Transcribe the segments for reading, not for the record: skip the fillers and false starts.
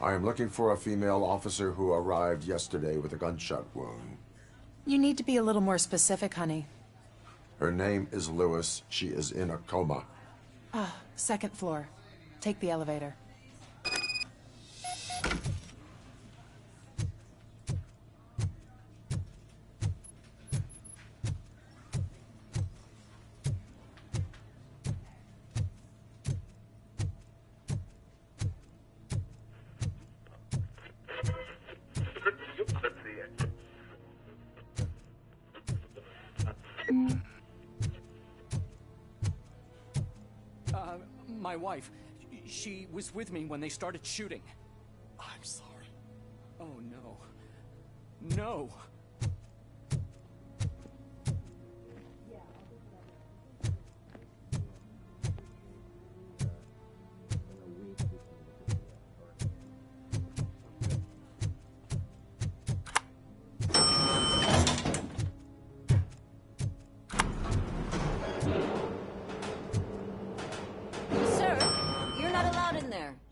I am looking for a female officer who arrived yesterday with a gunshot wound. You need to be a little more specific, honey. Her name is Lewis. She is in a coma. Ah, second floor. Take the elevator. My wife, she was with me when they started shooting. I'm sorry. Oh, no. No!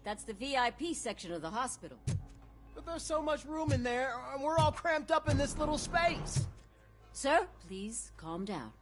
That's the VIP section of the hospital. But there's so much room in there, and we're all cramped up in this little space. Sir, please calm down.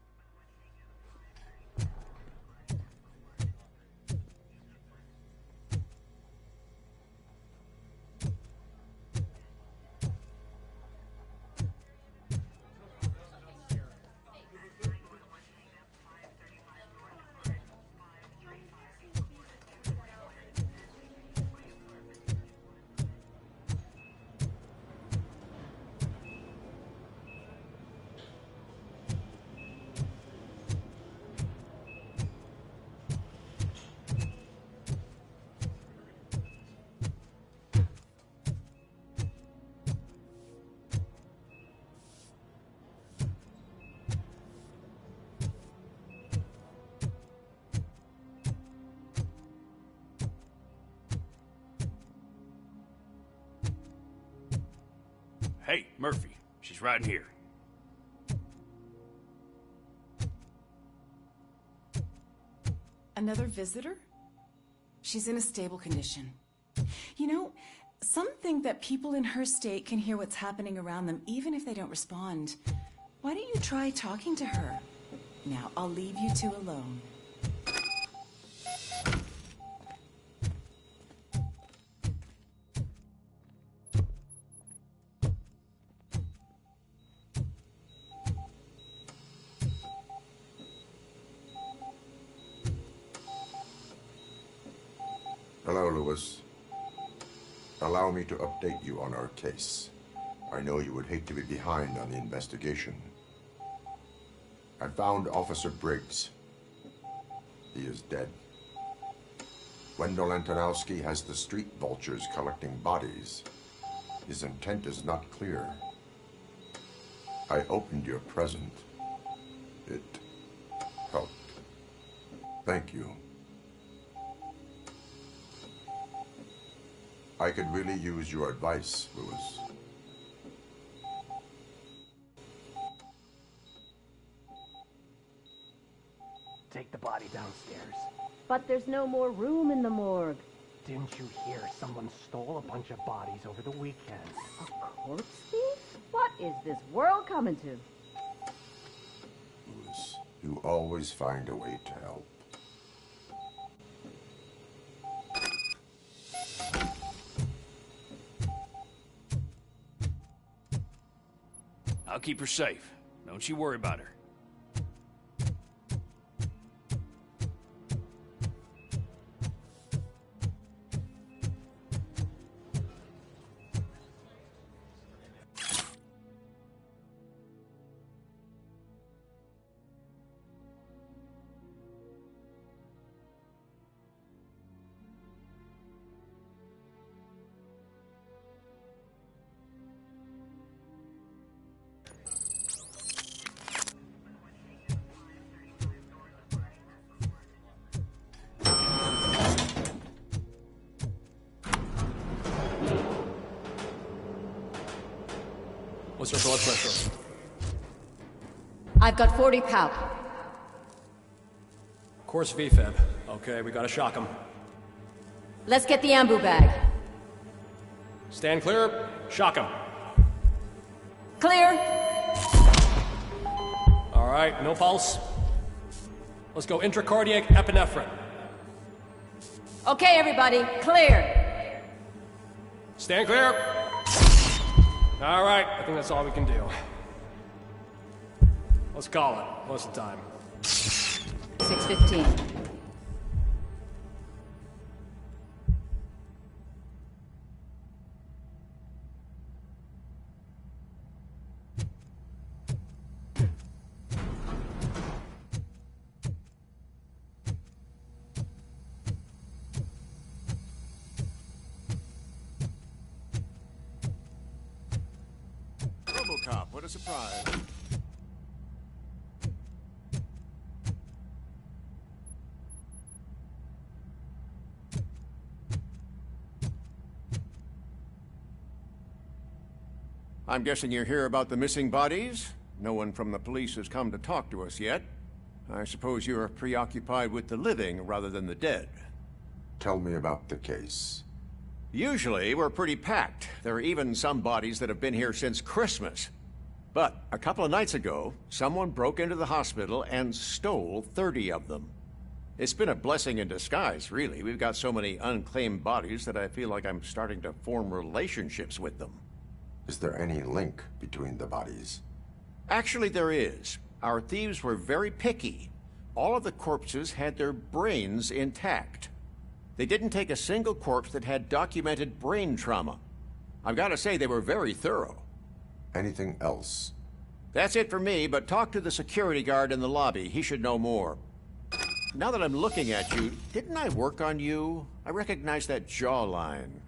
Hey, Murphy. She's right in here. Another visitor? She's in a stable condition. You know, some think that people in her state can hear what's happening around them even if they don't respond. Why don't you try talking to her? Now, I'll leave you two alone. Hello, Lewis. Allow me to update you on our case. I know you would hate to be behind on the investigation. I found Officer Briggs. He is dead. Wendell Antonowski has the street vultures collecting bodies. His intent is not clear. I opened your present. It helped. Thank you. I could really use your advice, Lewis. Take the body downstairs. But there's no more room in the morgue. Didn't you hear someone stole a bunch of bodies over the weekend? A corpse thief? What is this world coming to? Lewis, you always find a way to help. I'll keep her safe. Don't you worry about her. What's her blood pressure? I've got 40 pow. Course VFib. Okay, we gotta shock him. Let's get the ambu bag. Stand clear. Shock him. Clear. All right, no pulse. Let's go intracardiac epinephrine. Okay, everybody, clear. Stand clear. All right, I think that's all we can do. Let's call it. What's the time? 6:15. ROBOCOP, what a surprise. I'm guessing you're here about the missing bodies? No one from the police has come to talk to us yet. I suppose you're preoccupied with the living rather than the dead. Tell me about the case. Usually, we're pretty packed. There are even some bodies that have been here since Christmas. But a couple of nights ago, someone broke into the hospital and stole 30 of them. It's been a blessing in disguise, really. We've got so many unclaimed bodies that I feel like I'm starting to form relationships with them. Is there any link between the bodies? Actually, there is. Our thieves were very picky. All of the corpses had their brains intact. They didn't take a single corpse that had documented brain trauma. I've got to say, they were very thorough. Anything else? That's it for me, but talk to the security guard in the lobby. He should know more. Now that I'm looking at you, didn't I work on you? I recognize that jawline.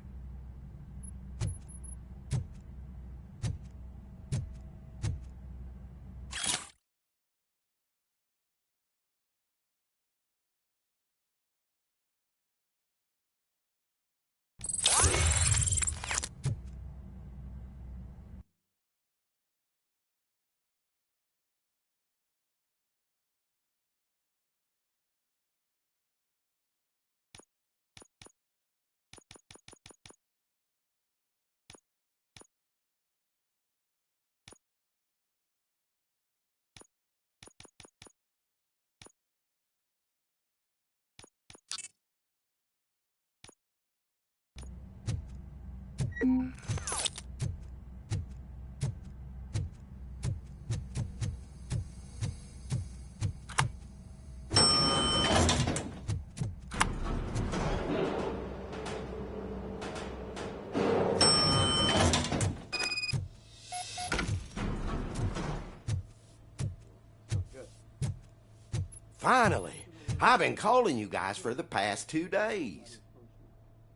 Finally! I've been calling you guys for the past 2 days.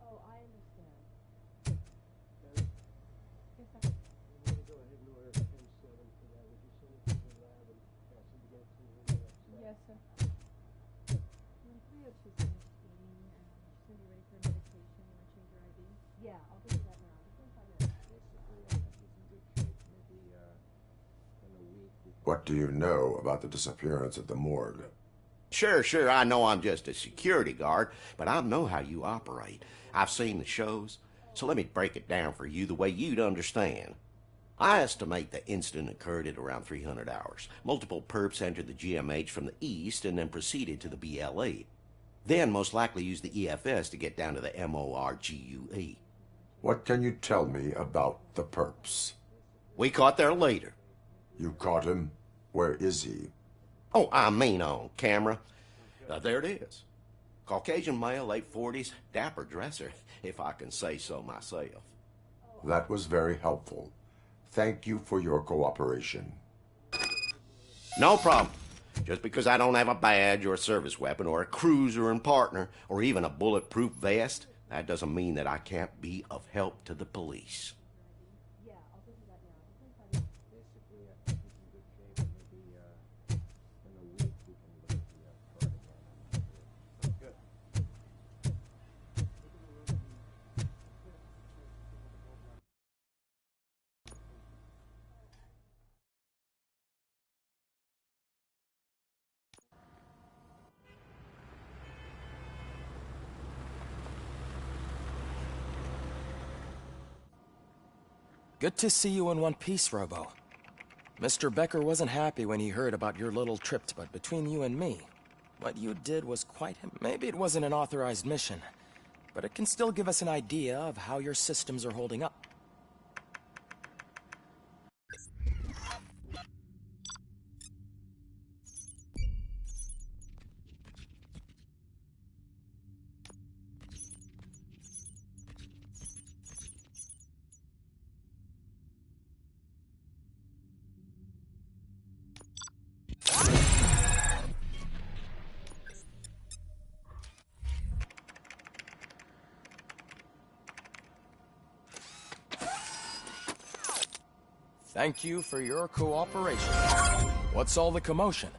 Oh, I understand. Yes, sir. When 302 finished eating, she's going to be ready for medication. You want to change your ID? Yeah, I'll do that now. What do you know about the disappearance at the morgue? Sure, I know I'm just a security guard, but I know how you operate. I've seen the shows, so let me break it down for you the way you'd understand. I estimate the incident occurred at around 300 hours. Multiple perps entered the GMH from the east and then proceeded to the BLE. Then most likely used the EFS to get down to the MORGUE. What can you tell me about the perps? We caught their leader. You caught him? Where is he? Oh, I mean on camera. There it is. Caucasian male, late 40s, dapper dresser, if I can say so myself. That was very helpful. Thank you for your cooperation. No problem. Just because I don't have a badge or a service weapon or a cruiser and partner or even a bulletproof vest, that doesn't mean that I can't be of help to the police. Good to see you in one piece, Robo. Mr. Becker wasn't happy when he heard about your little trip, but between you and me, what you did was quite... Maybe it wasn't an authorized mission, but it can still give us an idea of how your systems are holding up. Thank you for your cooperation. What's all the commotion?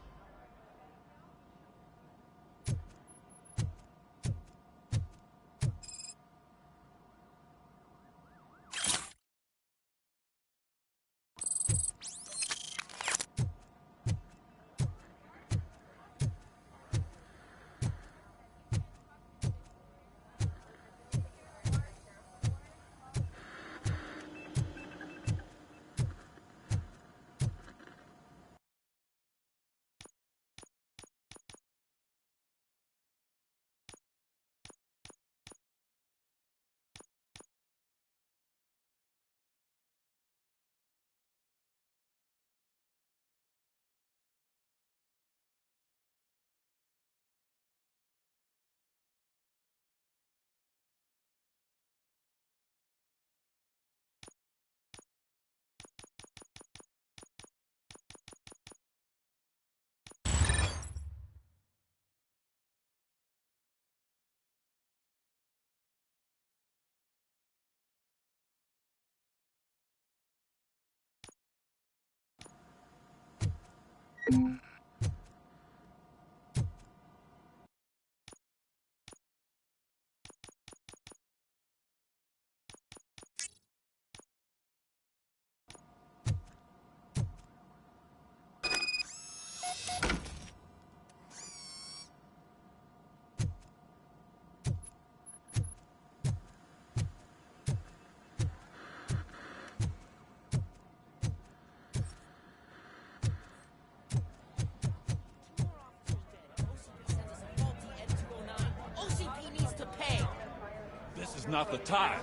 Not the time.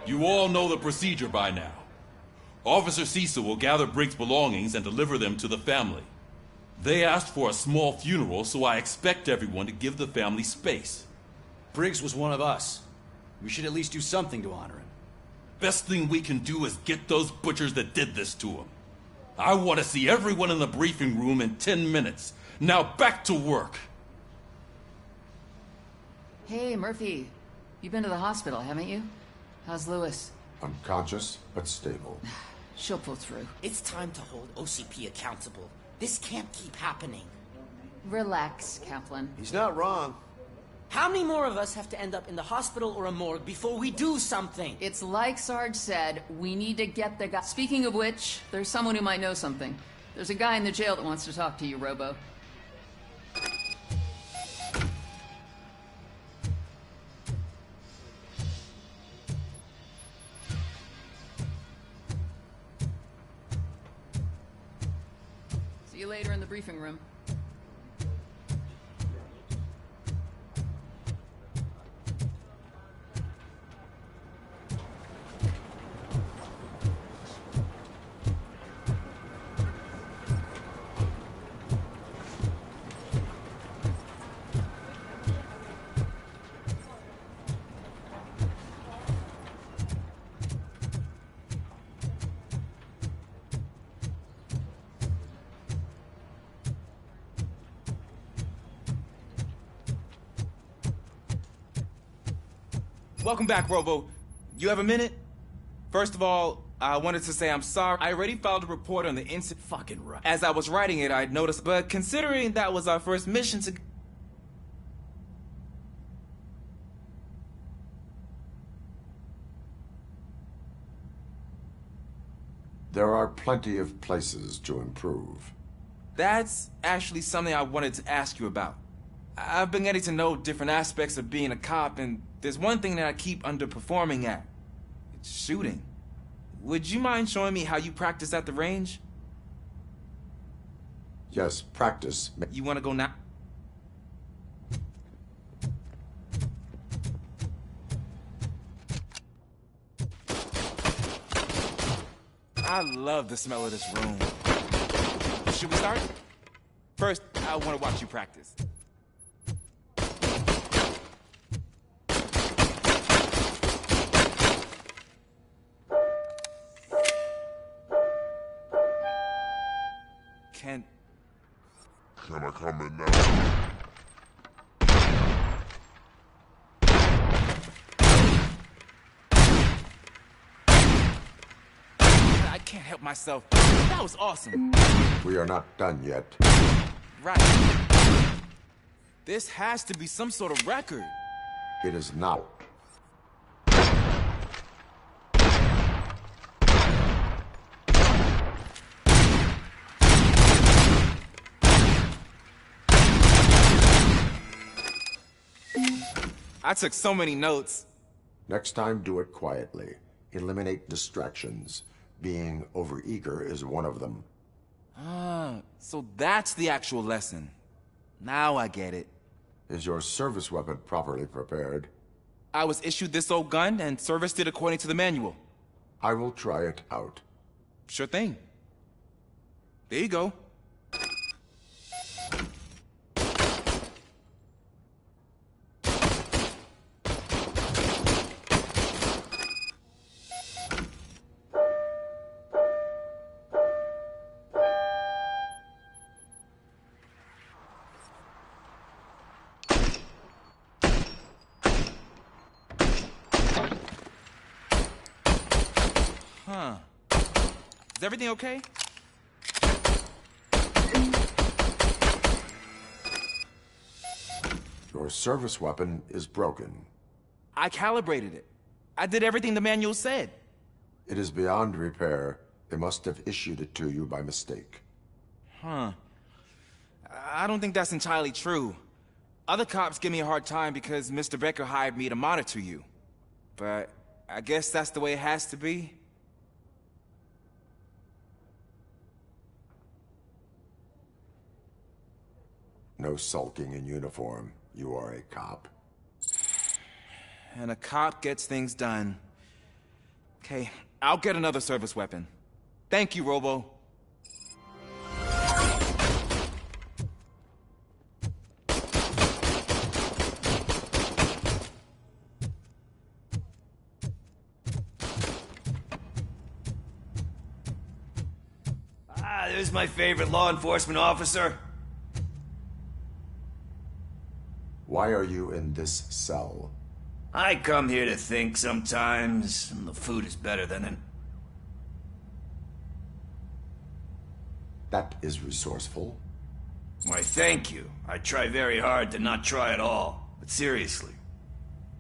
You all know the procedure by now. Officer Cecil will gather Briggs' belongings and deliver them to the family. They asked for a small funeral, so I expect everyone to give the family space. Briggs was one of us. We should at least do something to honor him. Best thing we can do is get those butchers that did this to him. I want to see everyone in the briefing room in 10 minutes. Now back to work. Hey, Murphy. You've been to the hospital, haven't you? How's Lewis? Unconscious, but stable. She'll pull through. It's time to hold OCP accountable. This can't keep happening. Relax, Kaplan. He's not wrong. How many more of us have to end up in the hospital or a morgue before we do something? It's like Sarge said, we need to get the guy... Speaking of which, there's someone who might know something. There's a guy in the jail that wants to talk to you, Robo. See you later in the briefing room. Welcome back, Robo. You have a minute? First of all, I wanted to say I'm sorry. I already filed a report on the incident. Fucking right. As I was writing it, I'd noticed, but considering that was our first mission to... There are plenty of places to improve. That's actually something I wanted to ask you about. I've been getting to know different aspects of being a cop, and there's one thing that I keep underperforming at. It's shooting. would you mind showing me how you practice at the range? Yes, practice. You want to go now? I love the smell of this room. Should we start? First, I want to watch you practice. Can I come in now? I can't help myself. That was awesome. We are not done yet. Right. This has to be some sort of record. It is not. I took so many notes. Next time, do it quietly. Eliminate distractions. Being overeager is one of them. Ah, so that's the actual lesson. Now I get it. Is your service weapon properly prepared? I was issued this old gun and serviced it according to the manual. I will try it out. Sure thing. There you go. Huh. Is everything okay? Your service weapon is broken. I calibrated it. I did everything the manual said. It is beyond repair. They must have issued it to you by mistake. Huh. I don't think that's entirely true. Other cops give me a hard time because Mr. Becker hired me to monitor you. But I guess that's the way it has to be. No sulking in uniform. You are a cop. And a cop gets things done. Okay, I'll get another service weapon. Thank you, Robo. Ah, there's my favorite law enforcement officer. Why are you in this cell? I come here to think sometimes, and the food is better than it. That is resourceful. Why, thank you. I try very hard to not try at all. But seriously,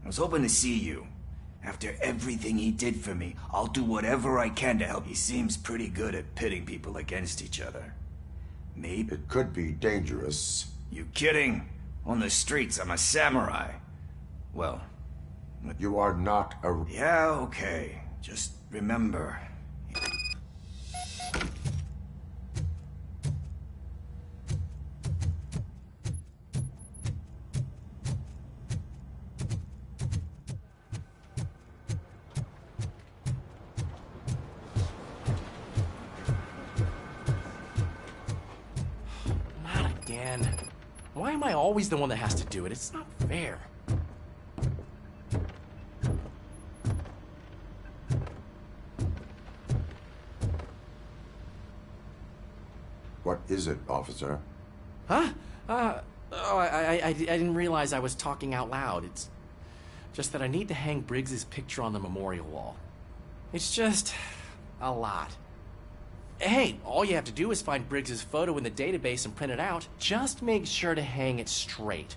I was hoping to see you. After everything he did for me, I'll do whatever I can to help. He seems pretty good at pitting people against each other. Maybe... It could be dangerous. You kidding? On the streets, I'm a samurai. Well... You are not a... Yeah, okay. Just remember... Not again. Why am I always the one that has to do it? It's not fair. What is it, officer? Huh? I didn't realize I was talking out loud. It's just that I need to hang Briggs's picture on the memorial wall. It's just a lot. Hey, all you have to do is find Briggs's photo in the database and print it out. Just make sure to hang it straight.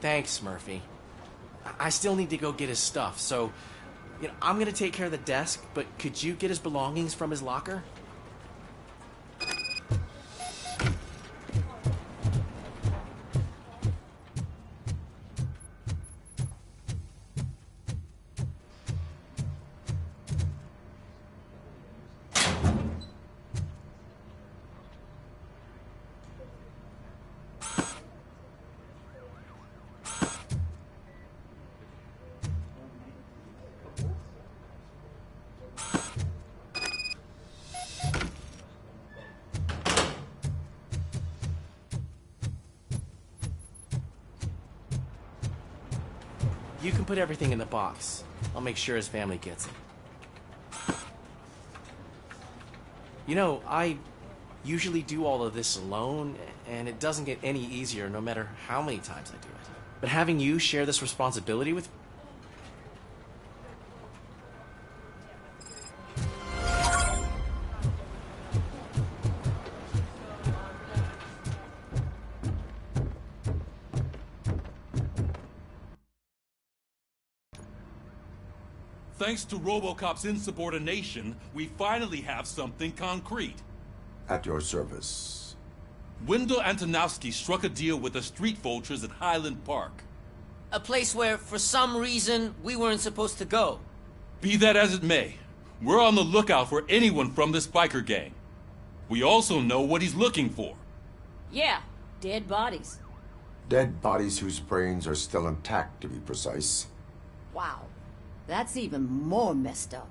Thanks, Murphy. I still need to go get his stuff, so, I'm gonna take care of the desk, but could you get his belongings from his locker? You can put everything in the box. I'll make sure his family gets it. I usually do all of this alone, and it doesn't get any easier no matter how many times I do it. But having you share this responsibility with... Thanks to ROBOCOP's insubordination, we finally have something concrete. At your service. Wendell Antonowski struck a deal with the street vultures at Highland Park. A place where, for some reason, we weren't supposed to go. Be that as it may, we're on the lookout for anyone from this biker gang. We also know what he's looking for. Yeah, dead bodies. Dead bodies whose brains are still intact, to be precise. Wow. That's even more messed up.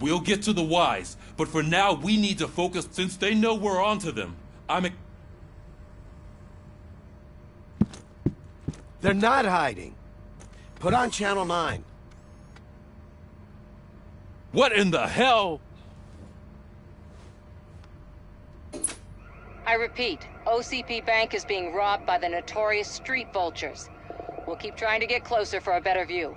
We'll get to the whys, but for now we need to focus since they know we're onto them. They're not hiding. Put on Channel 9. What in the hell? I repeat, OCP Bank is being robbed by the notorious street vultures. We'll keep trying to get closer for a better view.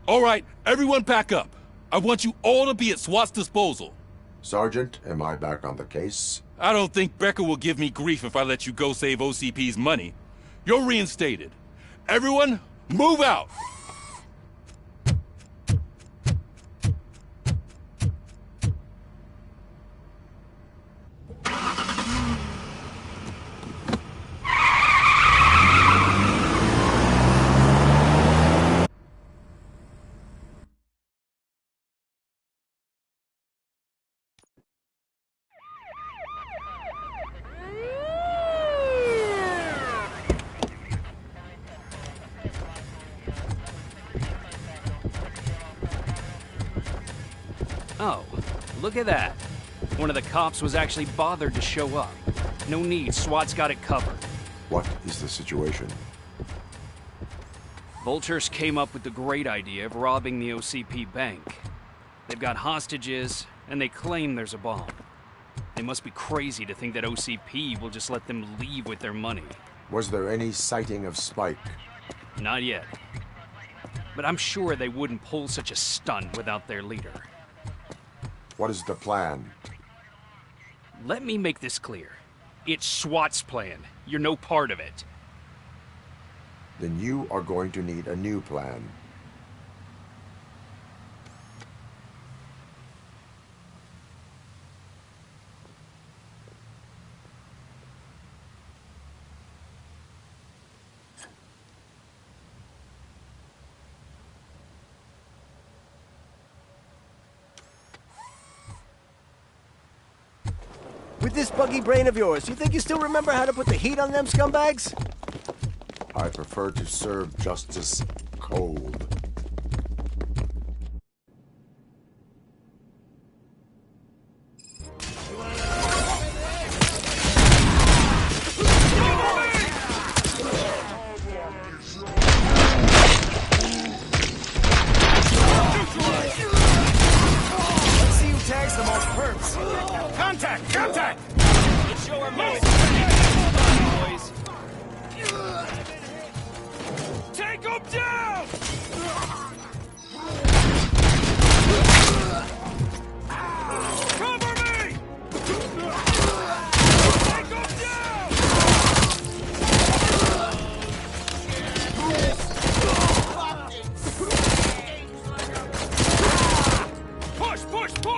All right, everyone pack up. I want you all to be at SWAT's disposal. Sergeant, am I back on the case? I don't think Becker will give me grief if I let you go save OCP's money. You're reinstated. Everyone, move out! Oh, look at that. One of the cops was actually bothered to show up. No need, SWAT's got it covered. What is the situation? Vultures came up with the great idea of robbing the OCP bank. They've got hostages, and they claim there's a bomb. They must be crazy to think that OCP will just let them leave with their money. Was there any sighting of Spike? Not yet. But I'm sure they wouldn't pull such a stunt without their leader. What is the plan? Let me make this clear. It's SWAT's plan. You're no part of it. Then you are going to need a new plan. With this buggy brain of yours, you think you still remember how to put the heat on them scumbags? I prefer to serve justice cold. Let's see who tags the most perps. Contact! Contact!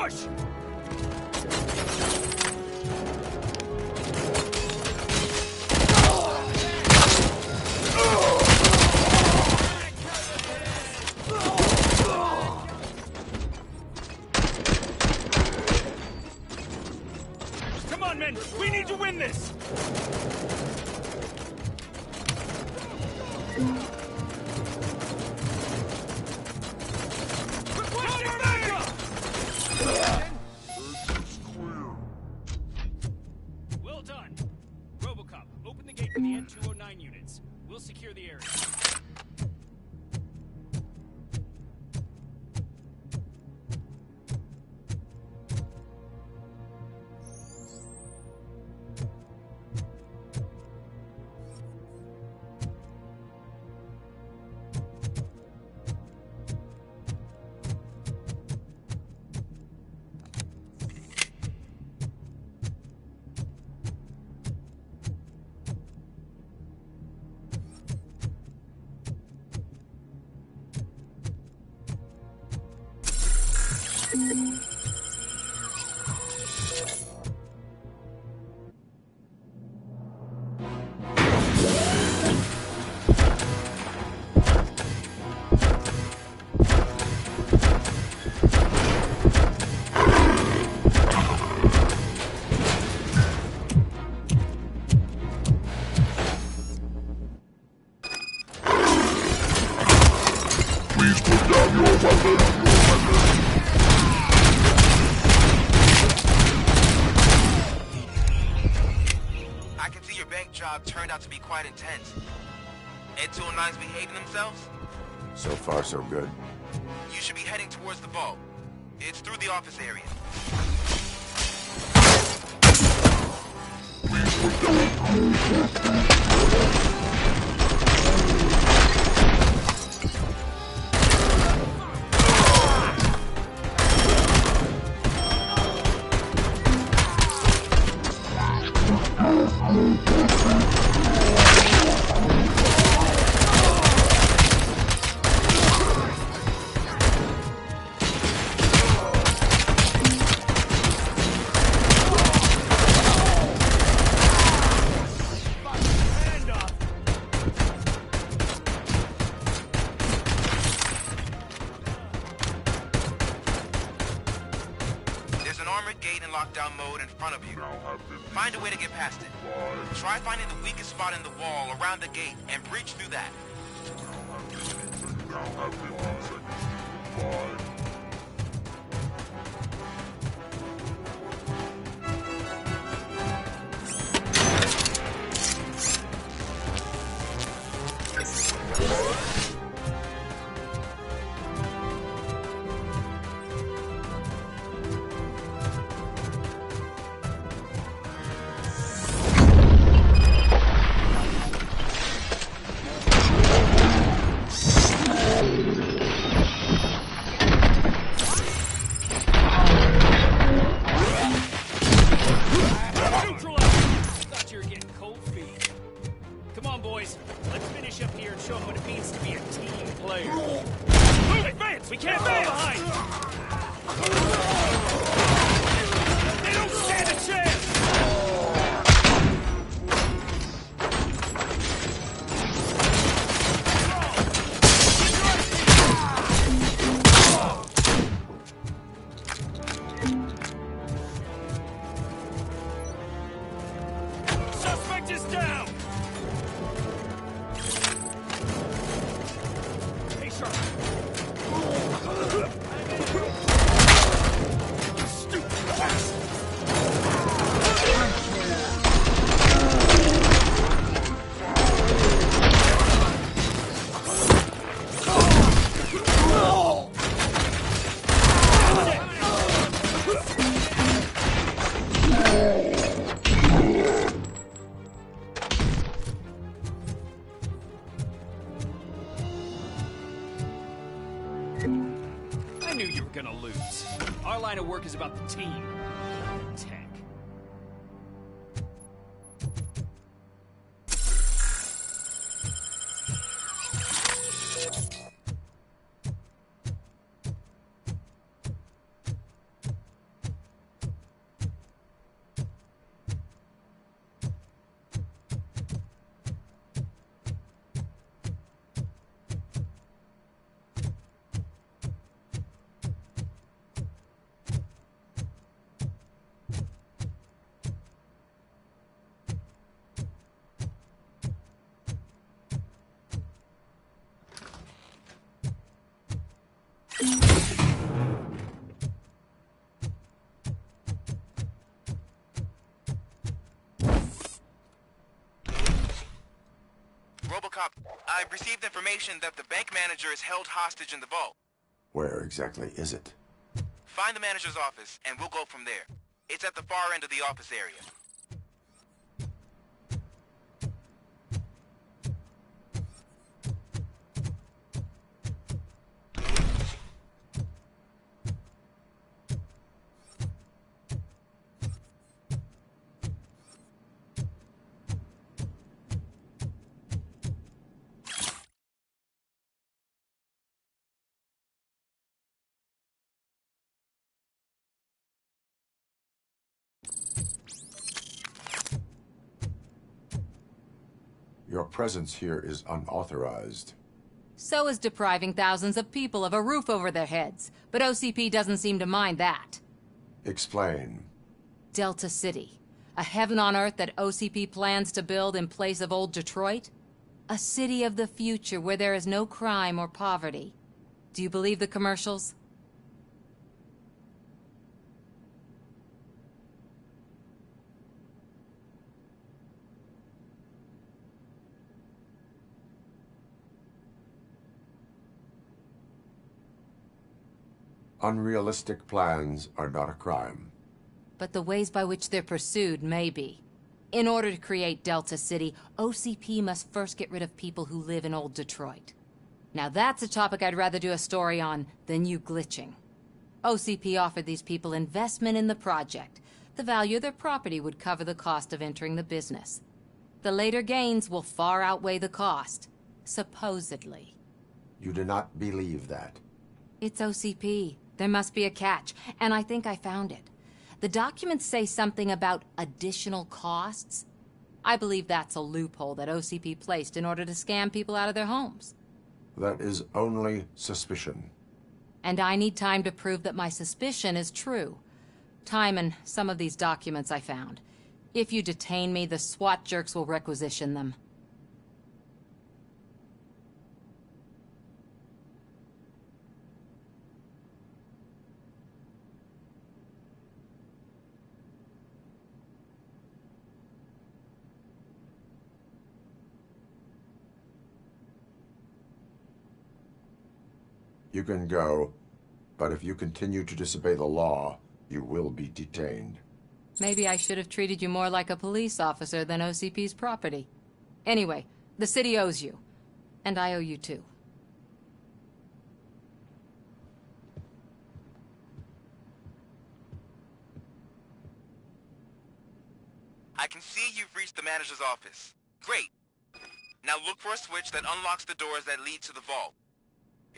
push! Come on, men! We need to win this! Well done. ROBOCOP, open the gate for the N209 units. We'll secure the area. I can see your bank job turned out to be quite intense. N209's behaving themselves? So far, so good. You should be heading towards the vault. It's through the office area. There's an armored gate in lockdown mode in front of you. Find a way to get past it. Try finding the weakest spot in the wall around the gate and breach through that. Thought you were getting cold feet. Come on, boys. Let's finish up here and show them what it means to be a team player. Move, advance! We can't fall behind! They don't stand a chance! Suspect is down! Hey, Sharp! Stupid bastard! I knew you were gonna lose. Our line of work is about the team, not the tech. RoboCop, I've received information that the bank manager is held hostage in the vault. Where exactly is it? Find the manager's office, and we'll go from there. It's at the far end of the office area. Your presence here is unauthorized. So is depriving thousands of people of a roof over their heads. But OCP doesn't seem to mind that. Explain. Delta City. A heaven on earth that OCP plans to build in place of old Detroit? A city of the future where there is no crime or poverty. Do you believe the commercials? Unrealistic plans are not a crime. But the ways by which they're pursued may be. In order to create Delta City, OCP must first get rid of people who live in old Detroit. Now that's a topic I'd rather do a story on than you glitching. OCP offered these people investment in the project. The value of their property would cover the cost of entering the business. The later gains will far outweigh the cost. Supposedly. You do not believe that. It's OCP. There must be a catch, and I think I found it. The documents say something about additional costs. I believe that's a loophole that OCP placed in order to scam people out of their homes. That is only suspicion. And I need time to prove that my suspicion is true. Time and some of these documents I found. If you detain me, the SWAT jerks will requisition them. You can go, but if you continue to disobey the law, you will be detained. Maybe I should have treated you more like a police officer than OCP's property. Anyway, the city owes you. And I owe you too. I can see you've reached the manager's office. Great. Now look for a switch that unlocks the doors that lead to the vault.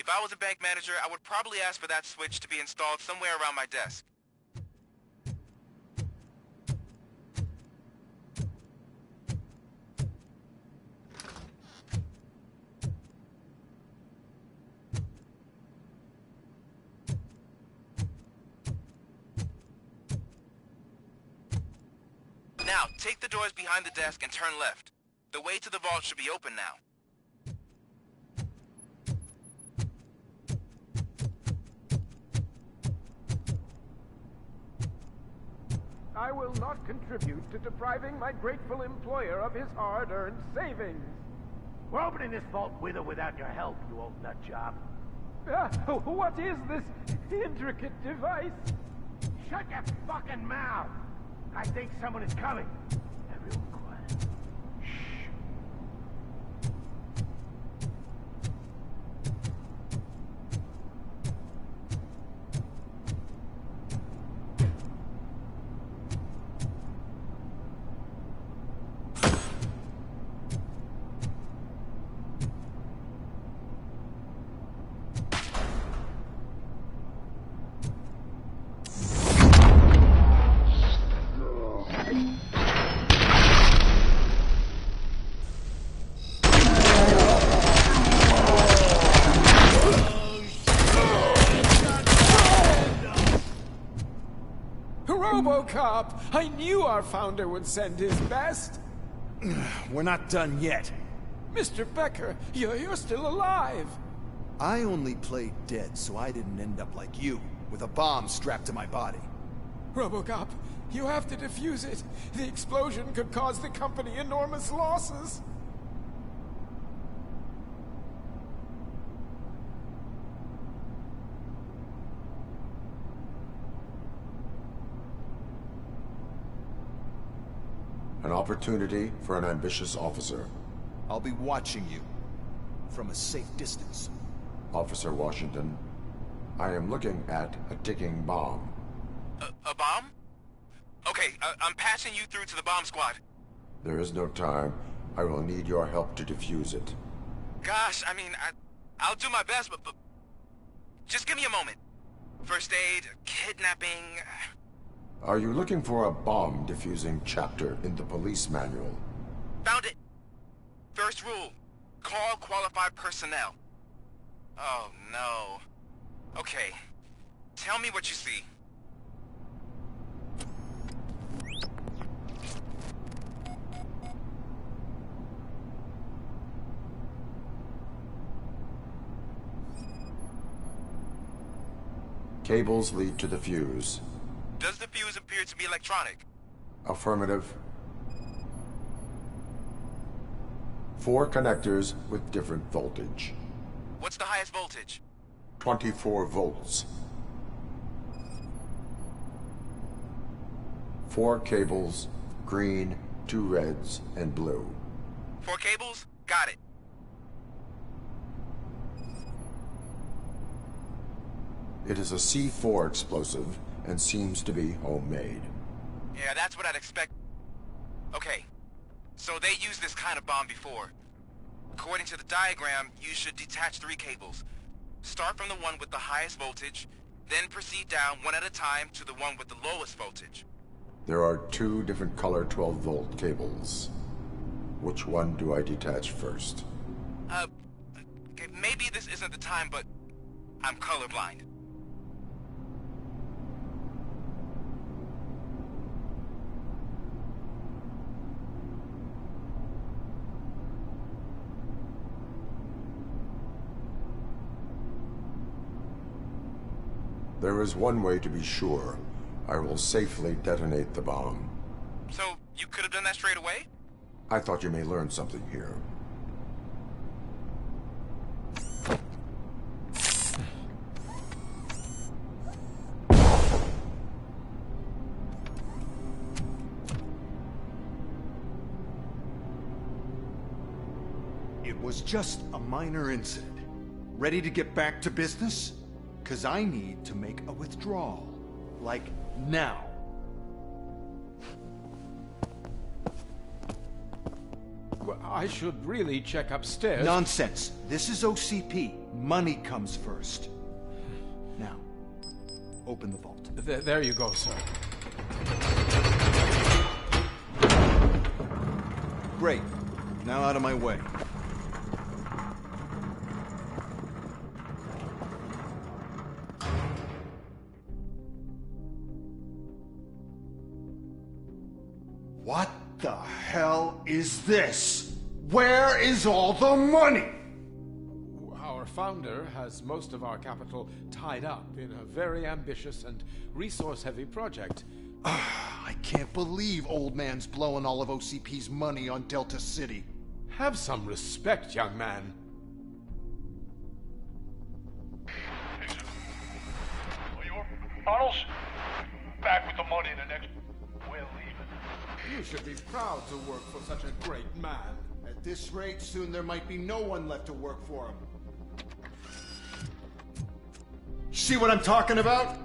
If I was a bank manager, I would probably ask for that switch to be installed somewhere around my desk. Now, take the doors behind the desk and turn left. The way to the vault should be open now. I will not contribute to depriving my grateful employer of his hard-earned savings. We're opening this vault with or without your help, you old nutjob. What is this intricate device? Shut your fucking mouth! I think someone is coming. Everyone quiet. Shh. RoboCop! I knew our founder would send his best! We're not done yet. Mr. Becker, you're still alive! I only played dead so I didn't end up like you, with a bomb strapped to my body. RoboCop, you have to defuse it. The explosion could cause the company enormous losses. An opportunity for an ambitious officer. I'll be watching you from a safe distance. Officer Washington, I am looking at a ticking bomb. A bomb? Okay, I'm passing you through to the bomb squad. There is no time. I will need your help to defuse it. Gosh, I mean, I'll do my best, but just give me a moment. First aid, kidnapping... Are you looking for a bomb defusing chapter in the police manual? Found it. First rule, call qualified personnel. Oh, no. Okay, tell me what you see. Cables lead to the fuse. Does the fuse appear to be electronic? Affirmative. 4 connectors with different voltage. What's the highest voltage? 24 volts. 4 cables, green, 2 reds, and blue. 4 cables? Got it. It is a C4 explosive and seems to be homemade. Yeah, that's what I'd expect. Okay, so they used this kind of bomb before. According to the diagram, you should detach 3 cables. Start from the one with the highest voltage, then proceed down one at a time to the one with the lowest voltage. There are 2 different color 12-volt cables. Which one do I detach first? Okay, maybe this isn't the time, but I'm colorblind. There is one way to be sure. I will safely detonate the bomb. So, you could have done that straight away? I thought you may learn something here. It was just a minor incident. Ready to get back to business? 'Cause I need to make a withdrawal. Like, now. Well, I should really check upstairs. Nonsense. This is OCP. Money comes first. Now, open the vault. There you go, sir. Great. Now out of my way. What the hell is this? Where is all the money? Our founder has most of our capital tied up in a very ambitious and resource-heavy project. I can't believe old man's blowing all of OCP's money on Delta City. Have some respect, young man. Arnold's back with the money in the next... We're leaving. You should be proud to work for such a great man. At this rate, soon there might be no one left to work for him. See what I'm talking about?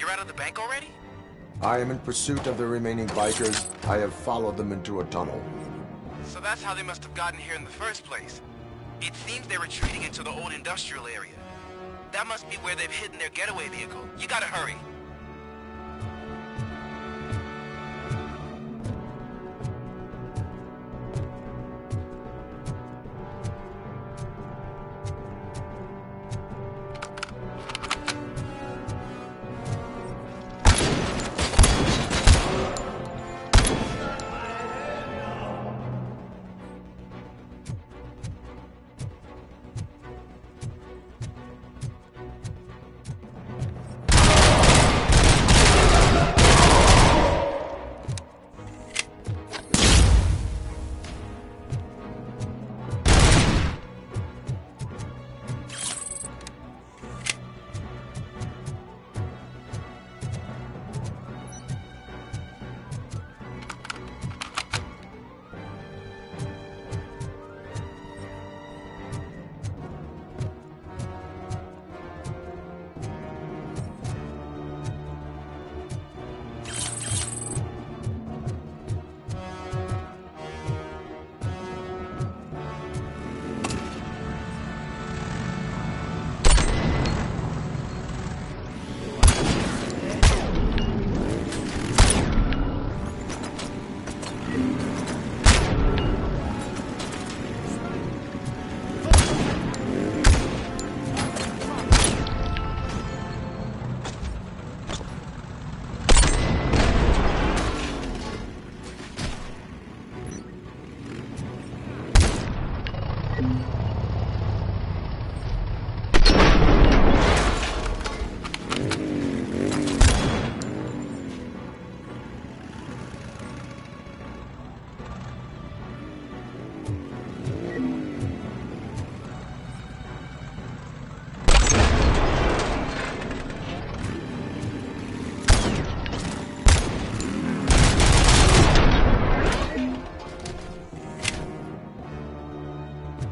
You're out of the bank already? I am in pursuit of the remaining bikers. I have followed them into a tunnel. So that's how they must have gotten here in the first place. It seems they're retreating into the old industrial area. That must be where they've hidden their getaway vehicle. You gotta hurry.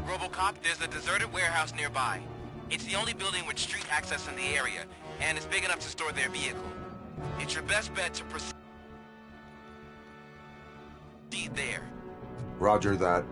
ROBOCOP, there's a deserted warehouse nearby. It's the only building with street access in the area, and it's big enough to store their vehicle. It's your best bet to proceed there. Roger that.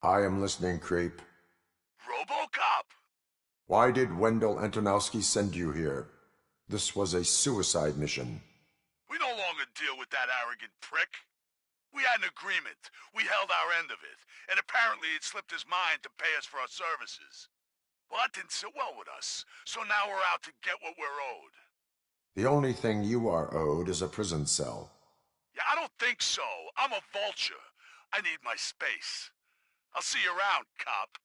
I am listening, creep. ROBOCOP! Why did Wendell Antonowski send you here? This was a suicide mission. We no longer deal with that arrogant prick. We had an agreement. We held our end of it. And apparently it slipped his mind to pay us for our services. Well, that didn't sit well with us. So now we're out to get what we're owed. The only thing you are owed is a prison cell. Yeah, I don't think so. I'm a vulture. I need my space. I'll see you around, cop.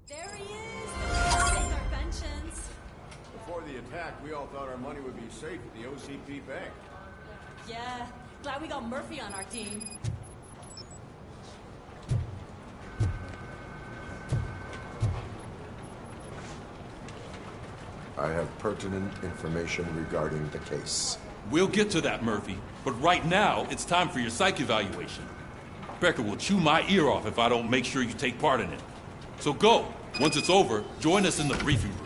There he is! Take our pensions. Before the attack, we all thought our money would be safe at the OCP bank. Yeah, glad we got Murphy on our team. I have pertinent information regarding the case. We'll get to that, Murphy. But right now, it's time for your psych evaluation. Becker will chew my ear off if I don't make sure you take part in it. So go. Once it's over, join us in the briefing room.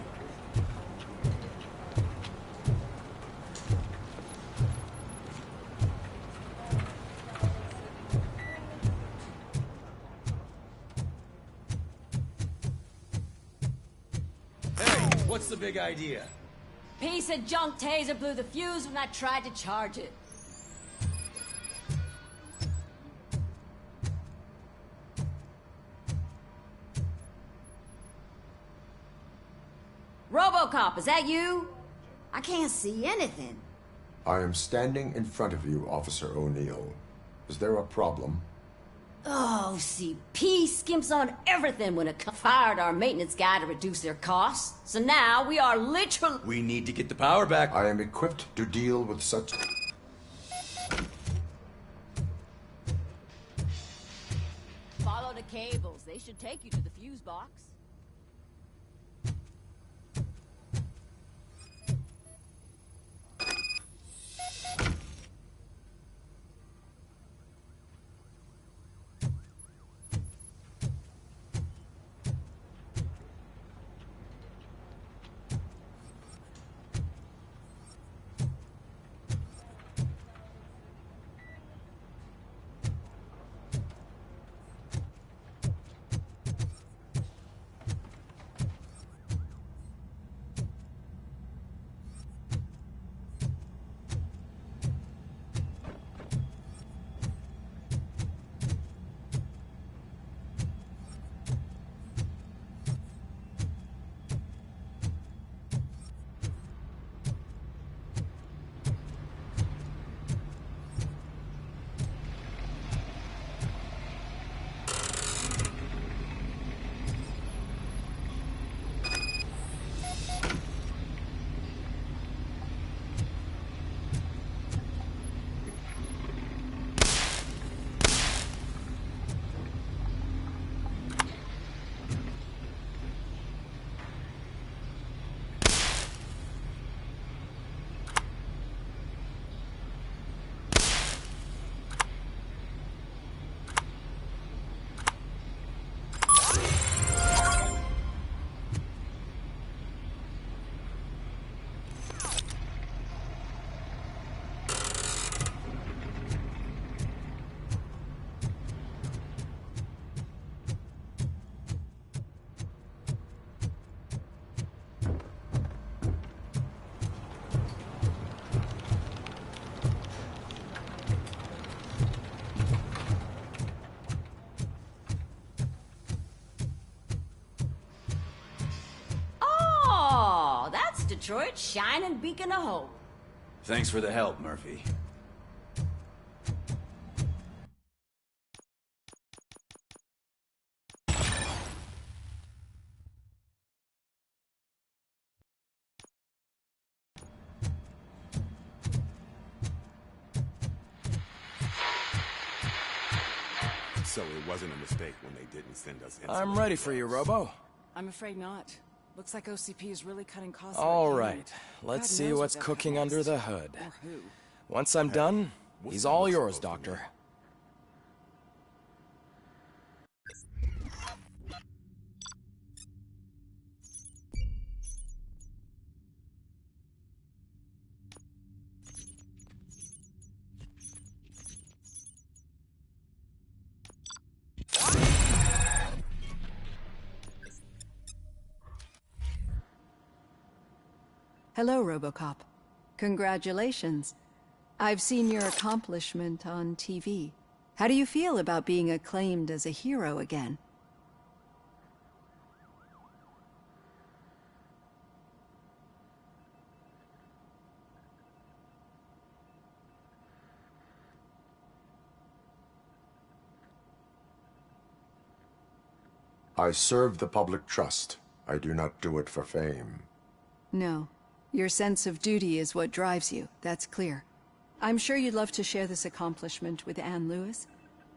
What's the big idea? Piece of junk taser blew the fuse when I tried to charge it. ROBOCOP, is that you? I can't see anything. I am standing in front of you, Officer O'Neill. Is there a problem? Oh, OCP skimps on everything when it fired our maintenance guy to reduce their costs. So now we are literally... We need to get the power back. I am equipped to deal with such... Follow the cables. They should take you to the fuse box. Detroit's shining beacon of hope. Thanks for the help, Murphy. So it wasn't a mistake when they didn't send us in. I'm ready for you, Robo. I'm afraid not. Looks like OCP is really cutting costs. All right, let's see what's cooking under the hood. Once I'm done, He's all yours, Doctor. Hello, ROBOCOP. Congratulations. I've seen your accomplishment on TV. How do you feel about being acclaimed as a hero again? I serve the public trust. I do not do it for fame. No. Your sense of duty is what drives you, that's clear. I'm sure you'd love to share this accomplishment with Anne Lewis.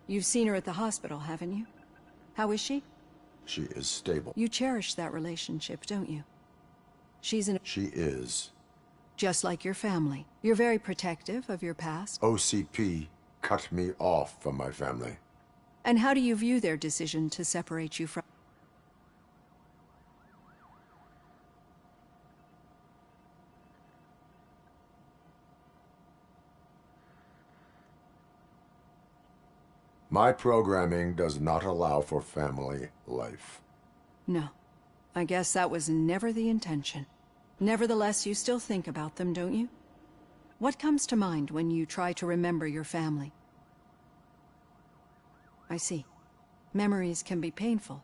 You've seen her at the hospital, haven't you? How is she? She is stable. You cherish that relationship, don't you? She is. Just like your family. You're very protective of your past. OCP cut me off from my family. And how do you view their decision to separate you from... My programming does not allow for family life. No. I guess that was never the intention. Nevertheless, you still think about them, don't you? What comes to mind when you try to remember your family? I see. Memories can be painful,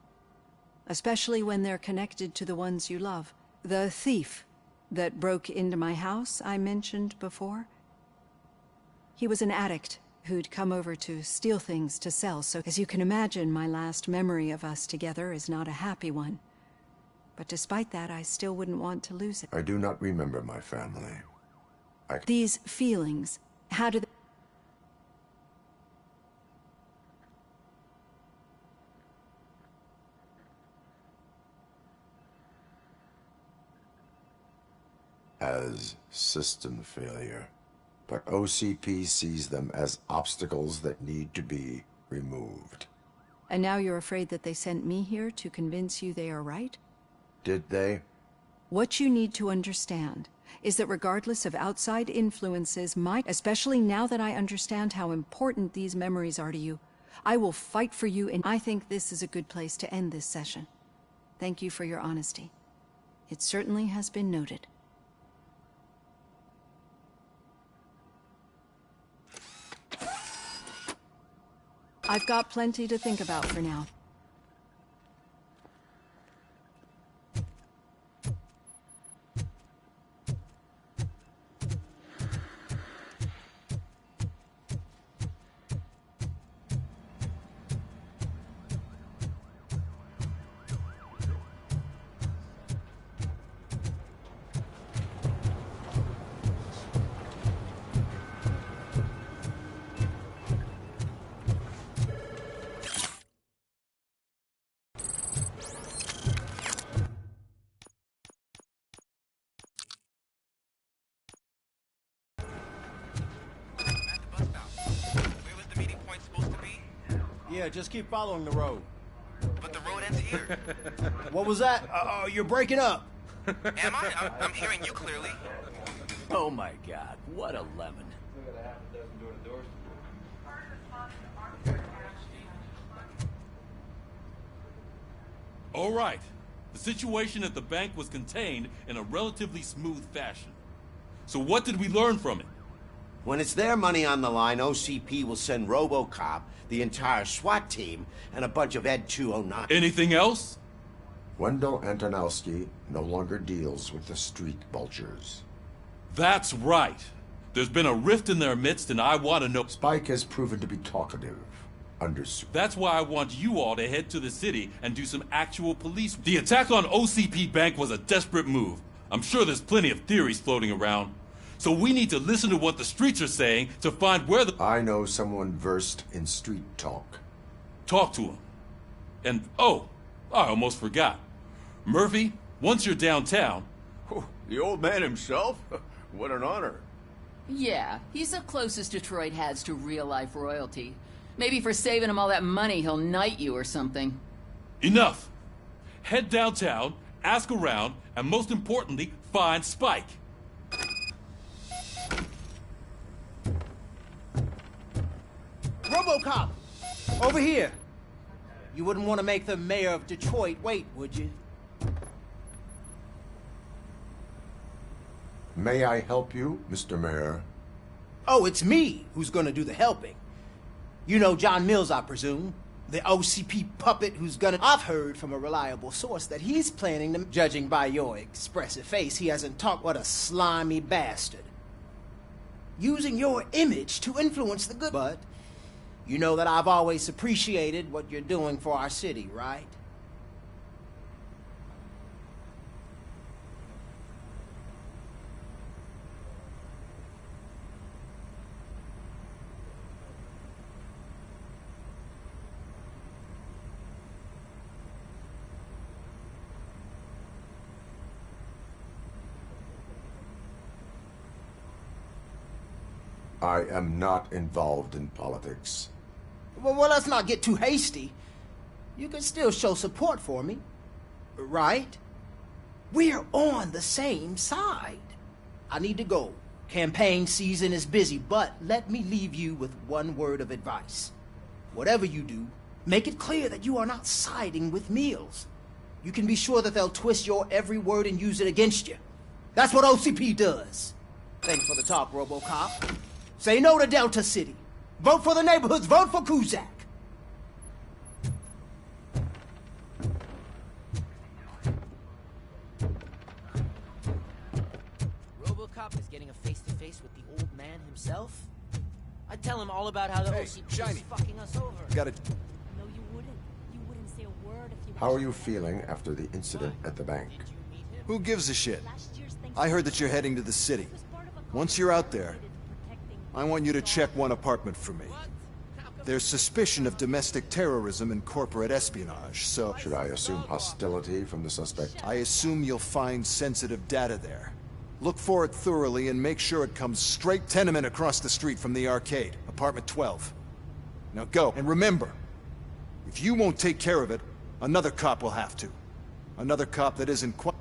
especially when they're connected to the ones you love. The thief that broke into my house I mentioned before, he was an addict who'd come over to steal things to sell, so as you can imagine, my last memory of us together is not a happy one. But despite that, I still wouldn't want to lose it. I do not remember my family. These feelings, how do they... As system failure. But OCP sees them as obstacles that need to be removed. And now you're afraid that they sent me here to convince you they are right? Did they? What you need to understand is that regardless of outside influences, especially now that I understand how important these memories are to you, I will fight for you, and I think this is a good place to end this session. Thank you for your honesty. It certainly has been noted. I've got plenty to think about for now. Yeah, just keep following the road. But the road ends here. What was that? You're breaking up. Am I? I'm hearing you clearly. Oh my god, what a lemon. All right. The situation at the bank was contained in a relatively smooth fashion. So what did we learn from it? When it's their money on the line, OCP will send ROBOCOP, the entire SWAT team, and a bunch of Ed 209. Anything else? Wendell Antonowski no longer deals with the street vultures. That's right. There's been a rift in their midst, and I want to know... Spike has proven to be talkative. Understood. That's why I want you all to head to the city and do some actual police... The attack on OCP Bank was a desperate move. I'm sure there's plenty of theories floating around. So we need to listen to what the streets are saying to find where the... I know someone versed in street talk. Talk to him. And, oh, I almost forgot. Murphy, once you're downtown... Oh, the old man himself? What an honor. Yeah, he's the closest Detroit has to real-life royalty. Maybe for saving him all that money, he'll knight you or something. Enough! Head downtown, ask around, and most importantly, find Spike. ROBOCOP! Over here! You wouldn't want to make the mayor of Detroit wait, would you? May I help you, Mr. Mayor? Oh, it's me who's gonna do the helping. You know John Mills, I presume. The OCP puppet who's gonna... I've heard from a reliable source that he's planning to... Judging by your expressive face, he hasn't talked what a slimy bastard. Using your image to influence the good... But you know that I've always appreciated what you're doing for our city, right? I am not involved in politics. Well, let's not get too hasty. You can still show support for me, right? We're on the same side. I need to go. Campaign season is busy, but let me leave you with one word of advice. Whatever you do, make it clear that you are not siding with Mills. You can be sure that they'll twist your every word and use it against you. That's what OCP does. Thanks for the talk, RoboCop. Say no to Delta City. Vote for the neighborhoods. Vote for Kuzak. RoboCop is getting a face-to-face with the old man himself? I'd tell him all about how the OCP is fucking us over. Got it. No, you wouldn't. You wouldn't say a word if you... How are you feeling after the incident at the bank? Who gives a shit? I heard that you're heading to the city. Once you're out there, I want you to check one apartment for me. There's suspicion of domestic terrorism and corporate espionage, so... Should I assume hostility from the suspect? I assume you'll find sensitive data there. Look for it thoroughly and make sure it comes straight tenement across the street from the arcade, apartment 12. Now go, and remember, if you won't take care of it, another cop will have to. Another cop that isn't quite...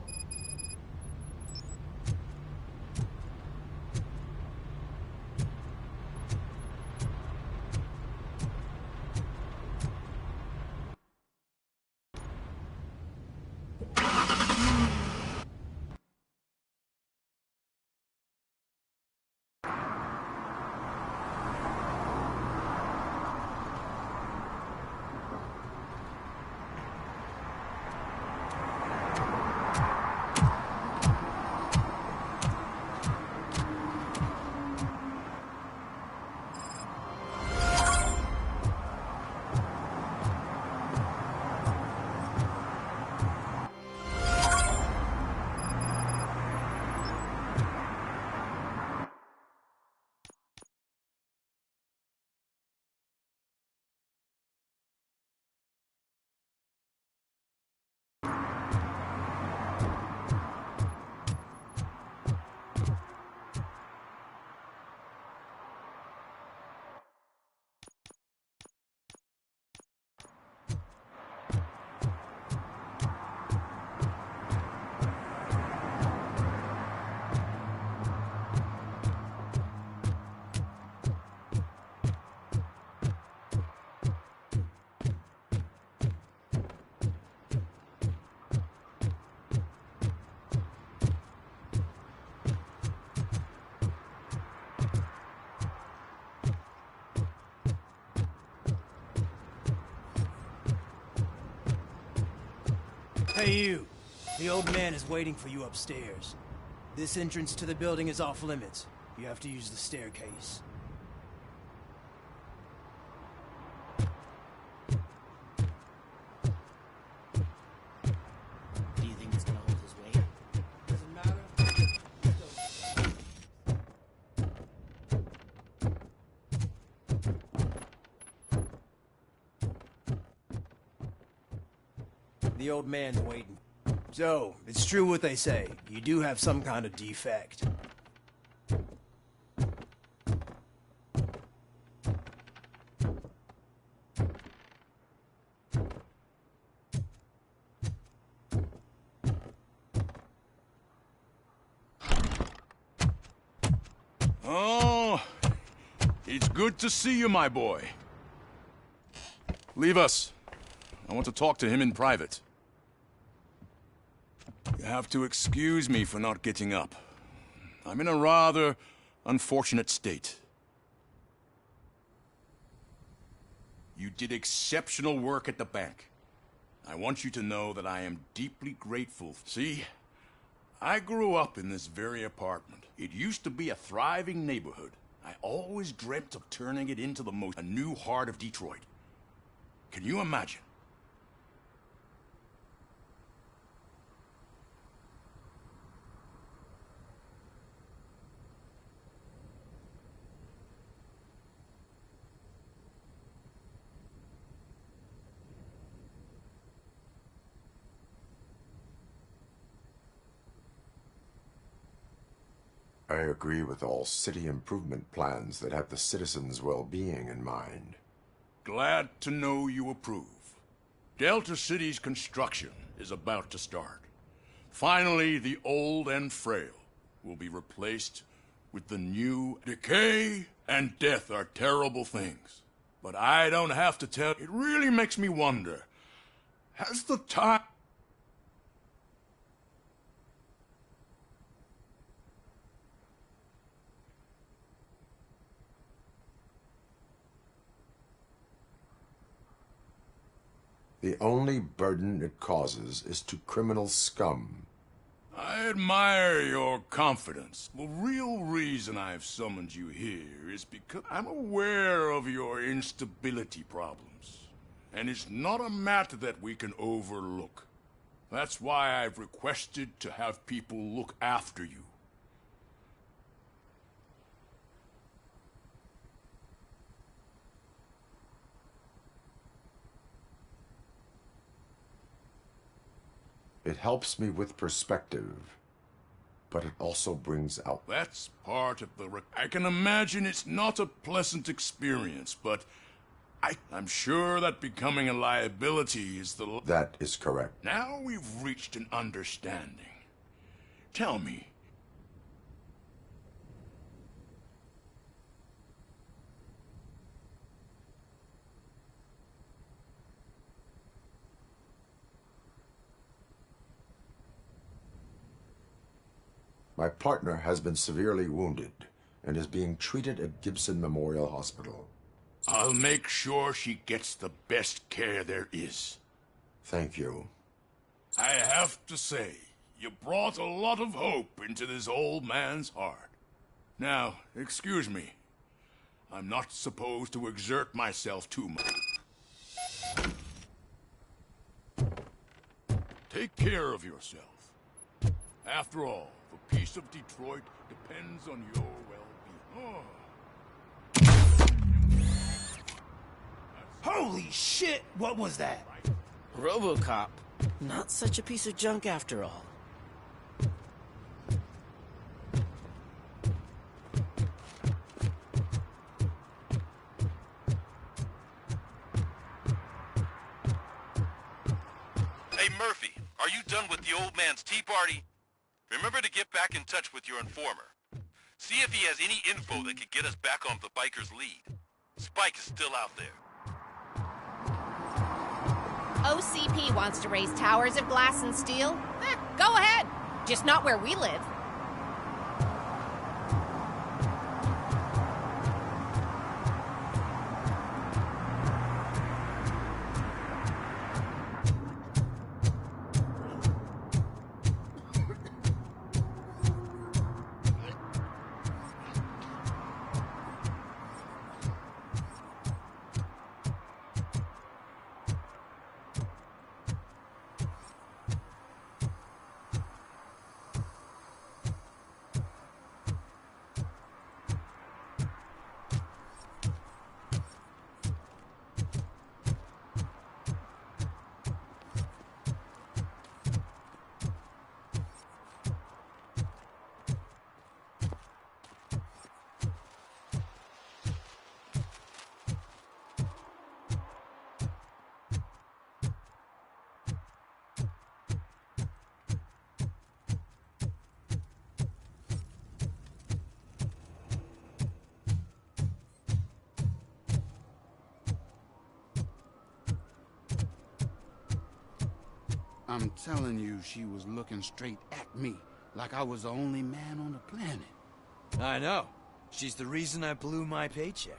Hey you, the old man is waiting for you upstairs. This entrance to the building is off limits. You have to use the staircase. Do you think he's gonna hold his weight? Doesn't matter. The old man's waiting. So, it's true what they say. You do have some kind of defect. Oh, it's good to see you, my boy. Leave us. I want to talk to him in private. You have to excuse me for not getting up. I'm in a rather unfortunate state. You did exceptional work at the bank. I want you to know that I am deeply grateful. See, I grew up in this very apartment. It used to be a thriving neighborhood. I always dreamt of turning it into a new heart of Detroit. Can you imagine? I agree with all city improvement plans that have the citizens' well-being in mind. Glad to know you approve. Delta City's construction is about to start. Finally, the old and frail will be replaced with the new. Decay and death are terrible things. But I don't have to tell. It really makes me wonder. Has the time... The only burden it causes is to criminal scum. I admire your confidence. The real reason I've summoned you here is because I'm aware of your instability problems. And it's not a matter that we can overlook. That's why I've requested to have people look after you. It helps me with perspective, but it also brings out... That's part of the... I can imagine it's not a pleasant experience, but I'm sure that becoming a liability is the... That is correct. Now we've reached an understanding. Tell me. My partner has been severely wounded and is being treated at Gibson Memorial Hospital. I'll make sure she gets the best care there is. Thank you. I have to say, you brought a lot of hope into this old man's heart. Now, excuse me. I'm not supposed to exert myself too much. Take care of yourself. After all, the peace of Detroit depends on your well-being. Holy shit! What was that? ROBOCOP. Not such a piece of junk after all. Hey, Murphy, are you done with the old man's tea party? Remember to get back in touch with your informer. See if he has any info that could get us back on the biker's lead. Spike is still out there. OCP wants to raise towers of glass and steel? Go ahead. Just not where we live. I'm telling you, she was looking straight at me, like I was the only man on the planet. I know. She's the reason I blew my paycheck.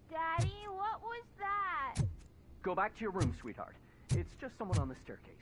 Daddy, what was that? Go back to your room, sweetheart. It's just someone on the staircase.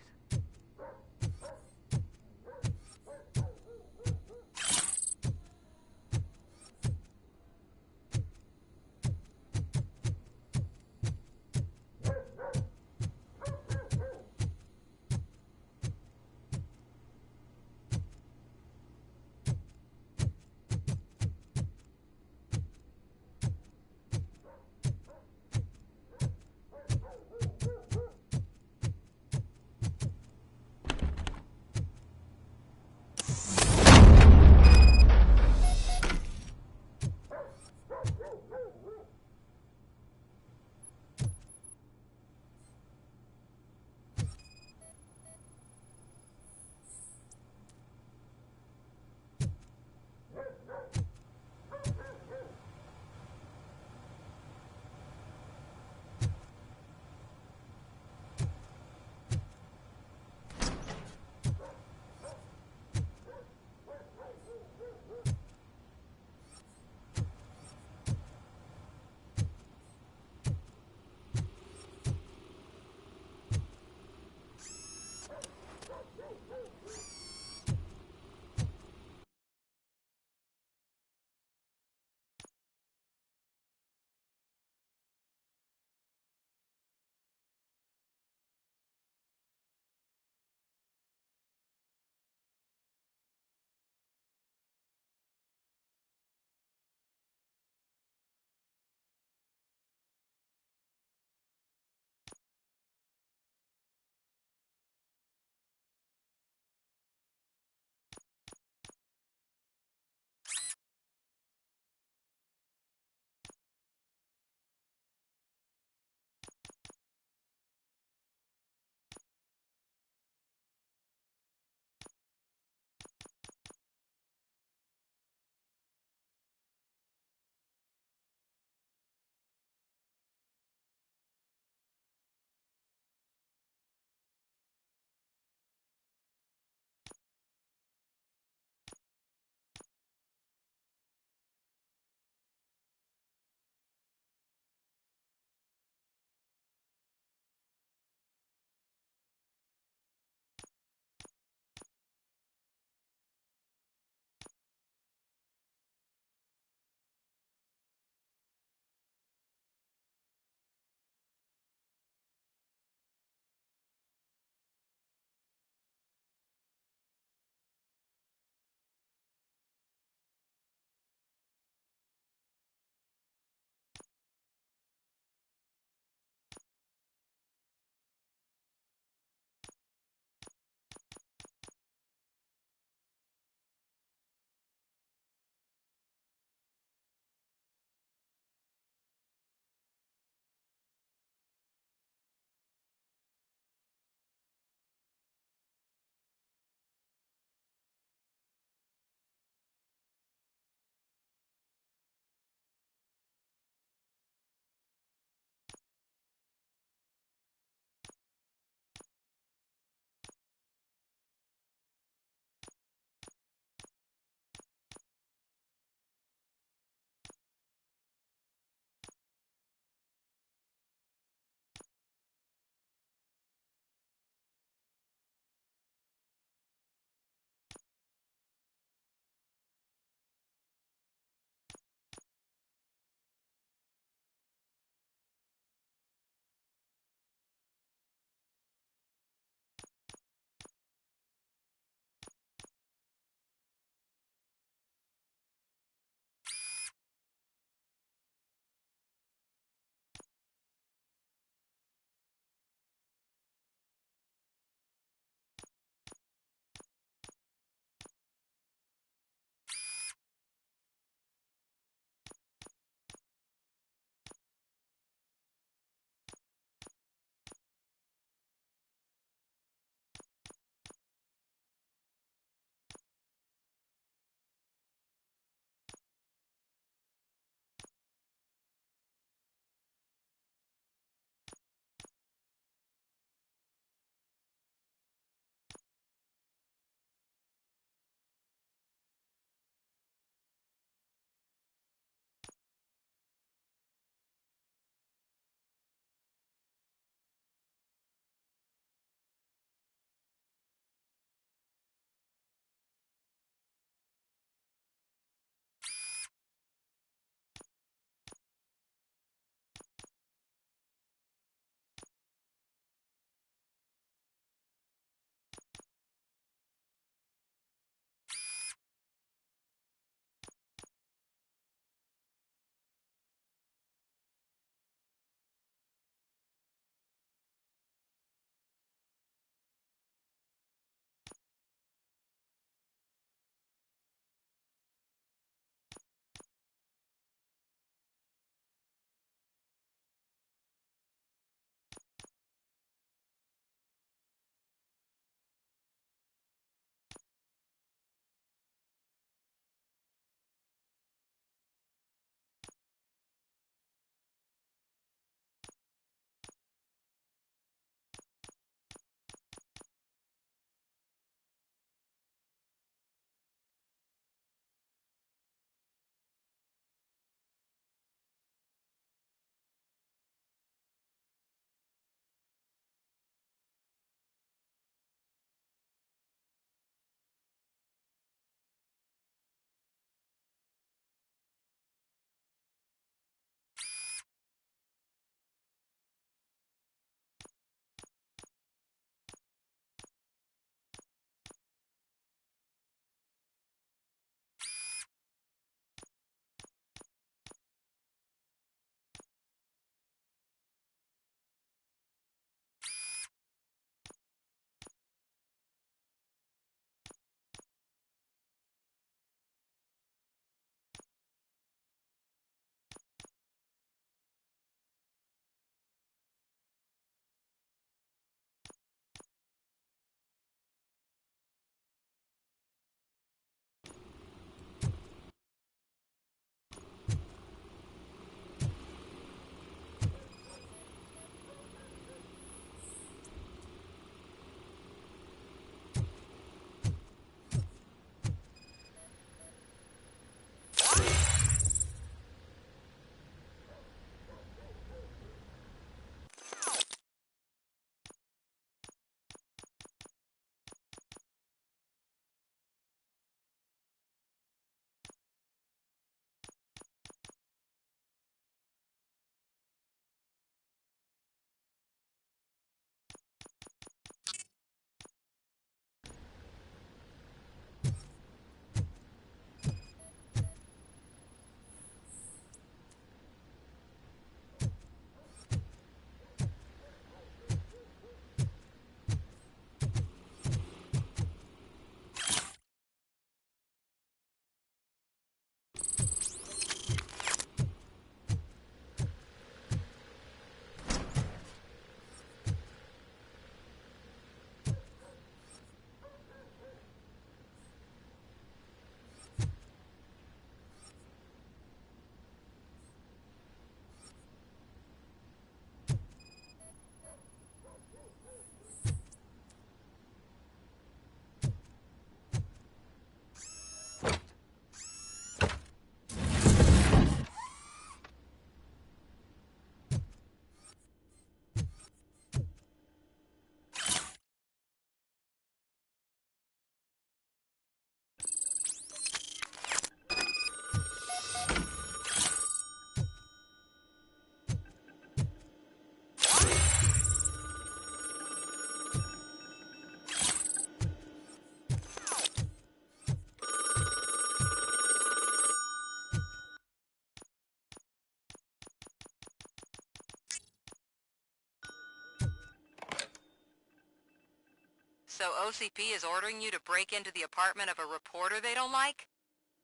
So OCP is ordering you to break into the apartment of a reporter they don't like?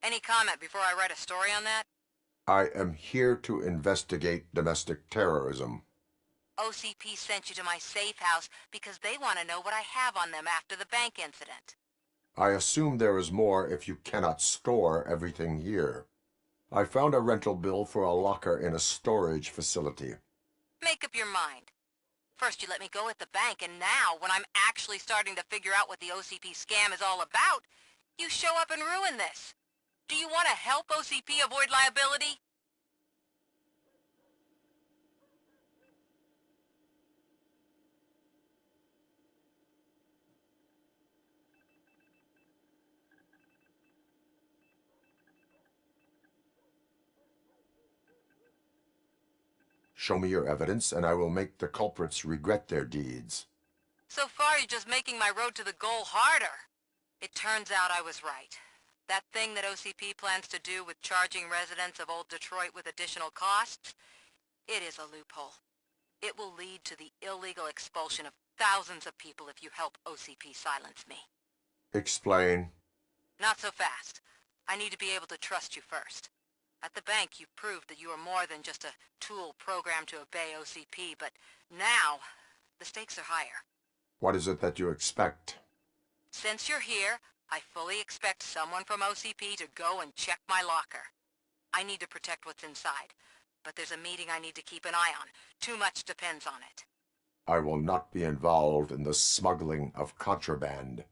Any comment before I write a story on that? I am here to investigate domestic terrorism. OCP sent you to my safe house because they want to know what I have on them after the bank incident. I assume there is more if you cannot store everything here. I found a rental bill for a locker in a storage facility. Make up your mind. First you let me go at the bank, and now, when I'm actually starting to figure out what the OCP scam is all about, you show up and ruin this. Do you want to help OCP avoid liability? Show me your evidence, and I will make the culprits regret their deeds. So far, you're just making my road to the goal harder. It turns out I was right. That thing that OCP plans to do with charging residents of Old Detroit with additional costs, it is a loophole. It will lead to the illegal expulsion of thousands of people if you help OCP silence me. Explain. Not so fast. I need to be able to trust you first. At the bank, you proved that you are more than just a tool programmed to obey OCP, but now, the stakes are higher. What is it that you expect? Since you're here, I fully expect someone from OCP to go and check my locker. I need to protect what's inside, but there's a meeting I need to keep an eye on. Too much depends on it. I will not be involved in the smuggling of contraband.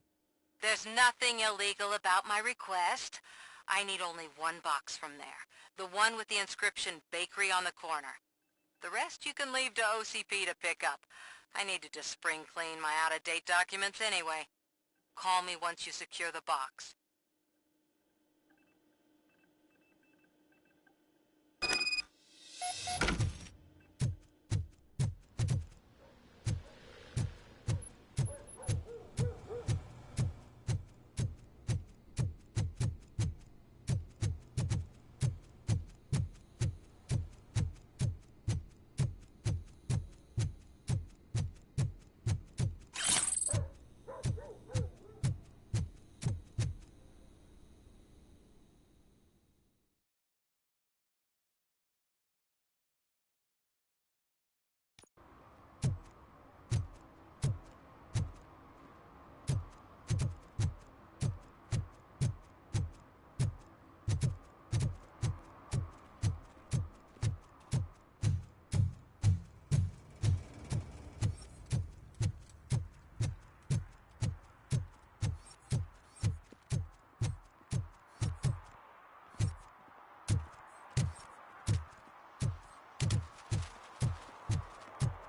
There's nothing illegal about my request. I need only one box from there. The one with the inscription Bakery on the corner. The rest you can leave to OCP to pick up. I need to just spring clean my out-of-date documents anyway. Call me once you secure the box.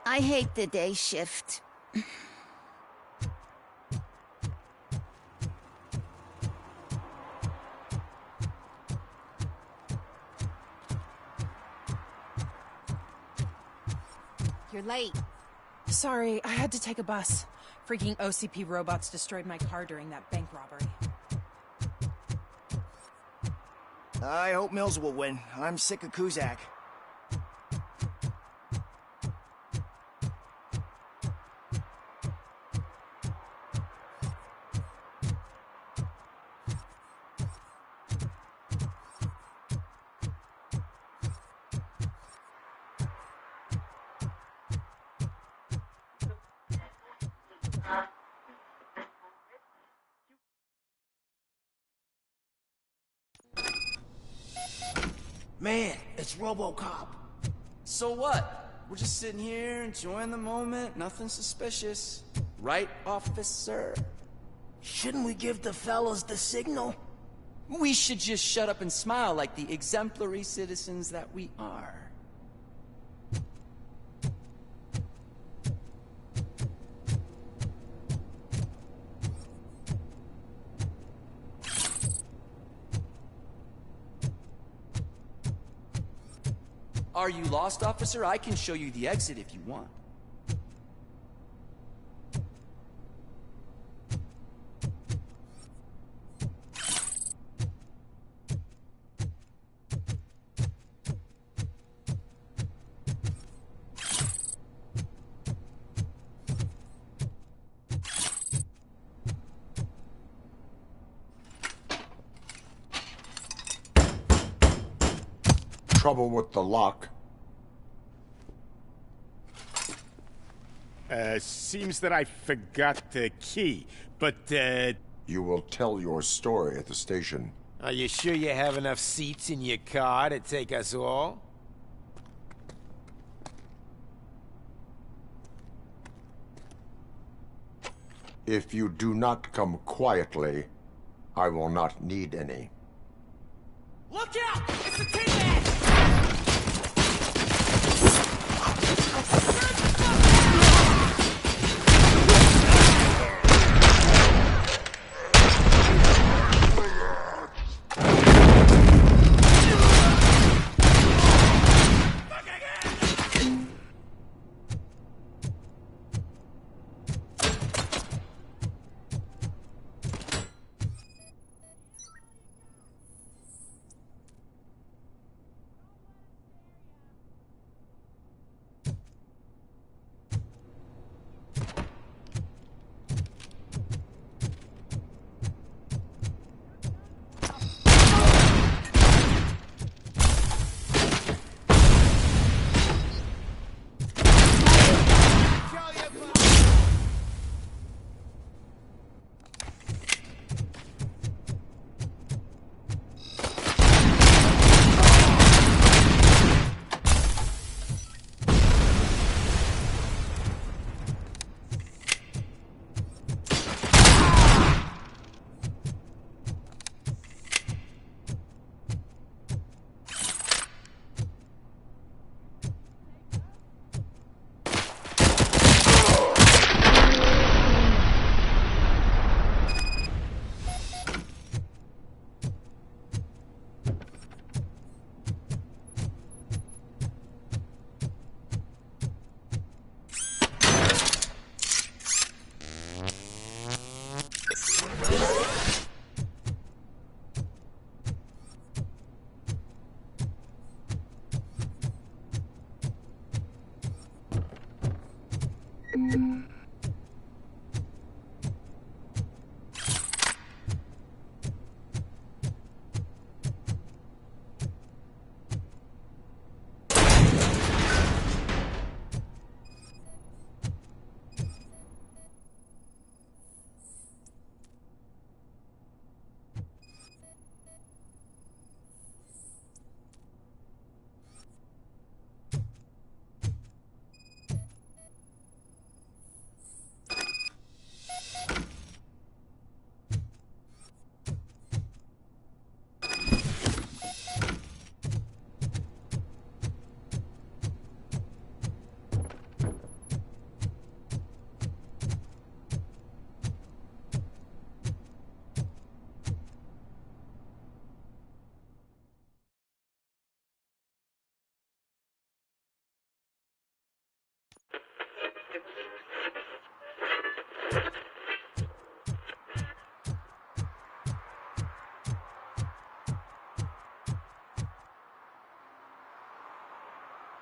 I hate the day shift. You're late. Sorry, I had to take a bus. Freaking OCP robots destroyed my car during that bank robbery. I hope Mills will win. I'm sick of Kuzak. Man, it's ROBOCOP. So what? We're just sitting here enjoying the moment, nothing suspicious. Right, officer? Shouldn't we give the fellas the signal? We should just shut up and smile like the exemplary citizens that we are. Are you lost, officer? I can show you the exit if you want. trouble with the lock? Seems that I forgot the key, but, You will tell your story at the station. Are you sure you have enough seats in your car to take us all? If you do not come quietly, I will not need any. Look out! It's the Tin Man!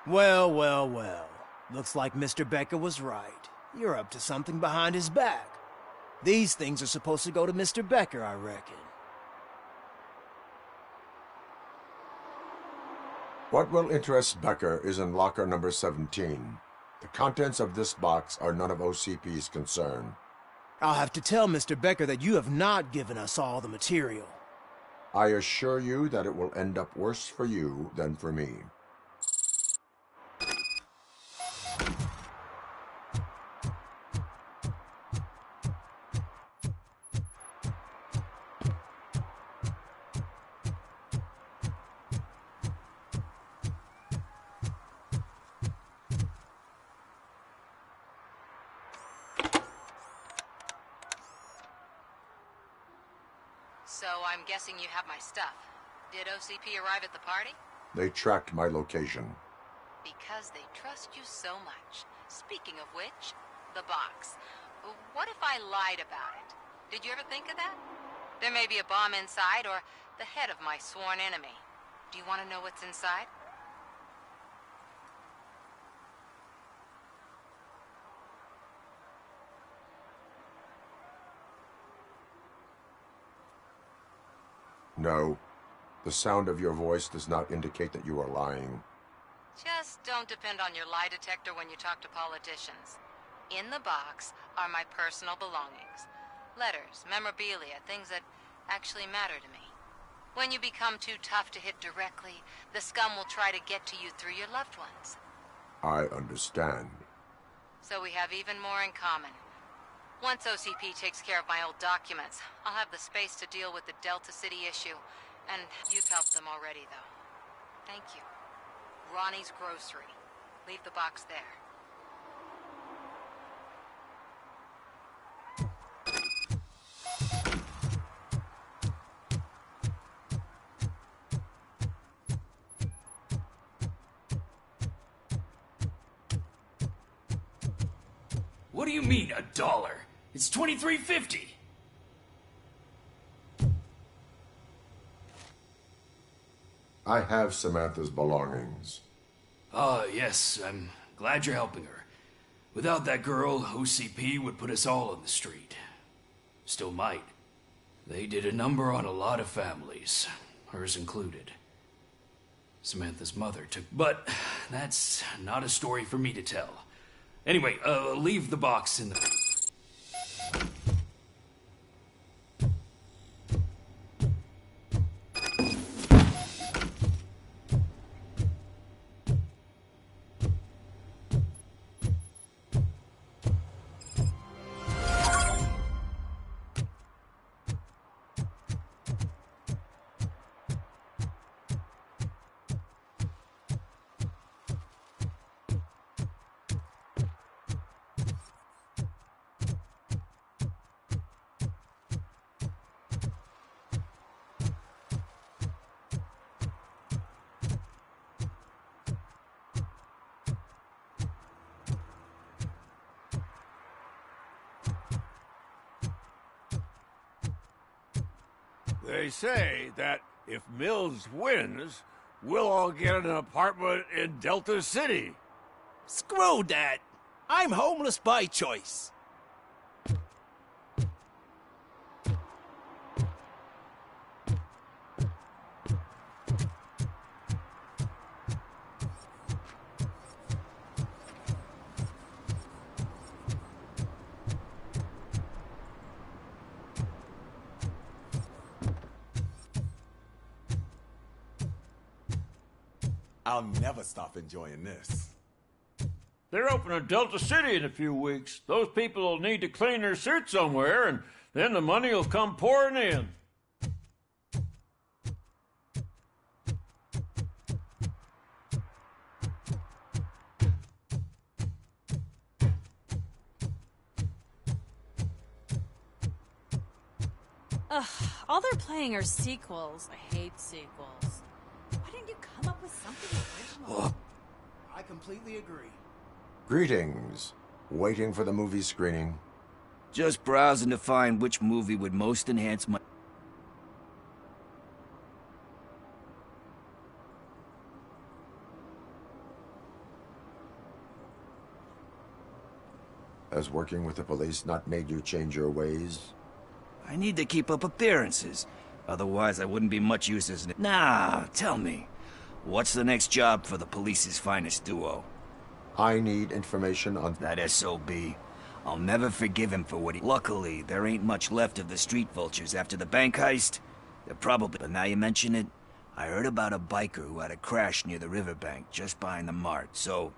Well, well, well. Looks like Mr. Becker was right. You're up to something behind his back. These things are supposed to go to Mr. Becker, I reckon. What will interest Becker is in locker number 17. The contents of this box are none of OCP's concern. I'll have to tell Mr. Becker that you have not given us all the material. I assure you that it will end up worse for you than for me. So I'm guessing you have my stuff. Did OCP arrive at the party? They tracked my location. Because they trust you so much. Speaking of which, the box. What if I lied about it? Did you ever think of that? There may be a bomb inside or the head of my sworn enemy. Do you want to know what's inside? No. The sound of your voice does not indicate that you are lying. Just don't depend on your lie detector when you talk to politicians. In the box are my personal belongings. Letters, memorabilia, things that actually matter to me. When you become too tough to hit directly, the scum will try to get to you through your loved ones. I understand. So we have even more in common. Once OCP takes care of my old documents, I'll have the space to deal with the Delta City issue. And you've helped them already, though. Thank you. Ronnie's Grocery. Leave the box there. What do you mean, $1? It's $23.50. I have Samantha's belongings. Yes, I'm glad you're helping her. Without that girl, OCP would put us all on the street. Still might. They did a number on a lot of families, hers included. Samantha's mother took... But that's not a story for me to tell. Anyway, leave the box in the... They say that if Mills wins, we'll all get an apartment in Delta City. Screw that! I'm homeless by choice. I'll never stop enjoying this. They're opening Delta City in a few weeks. Those people will need to clean their suits somewhere, and then the money will come pouring in. Ugh, all they're playing are sequels. I hate sequels. Why didn't you come up with something original? I completely agree. Greetings. Waiting for the movie screening. Just browsing to find which movie would most enhance my... Has working with the police not made you change your ways? I need to keep up appearances. Otherwise, I wouldn't be much use as an... Nah, tell me. What's the next job for the police's finest duo? I need information on... That SOB. I'll never forgive him for what he... Luckily, there ain't much left of the street vultures after the bank heist. They're probably... But now you mention it, I heard about a biker who had a crash near the riverbank, just behind the mart. So,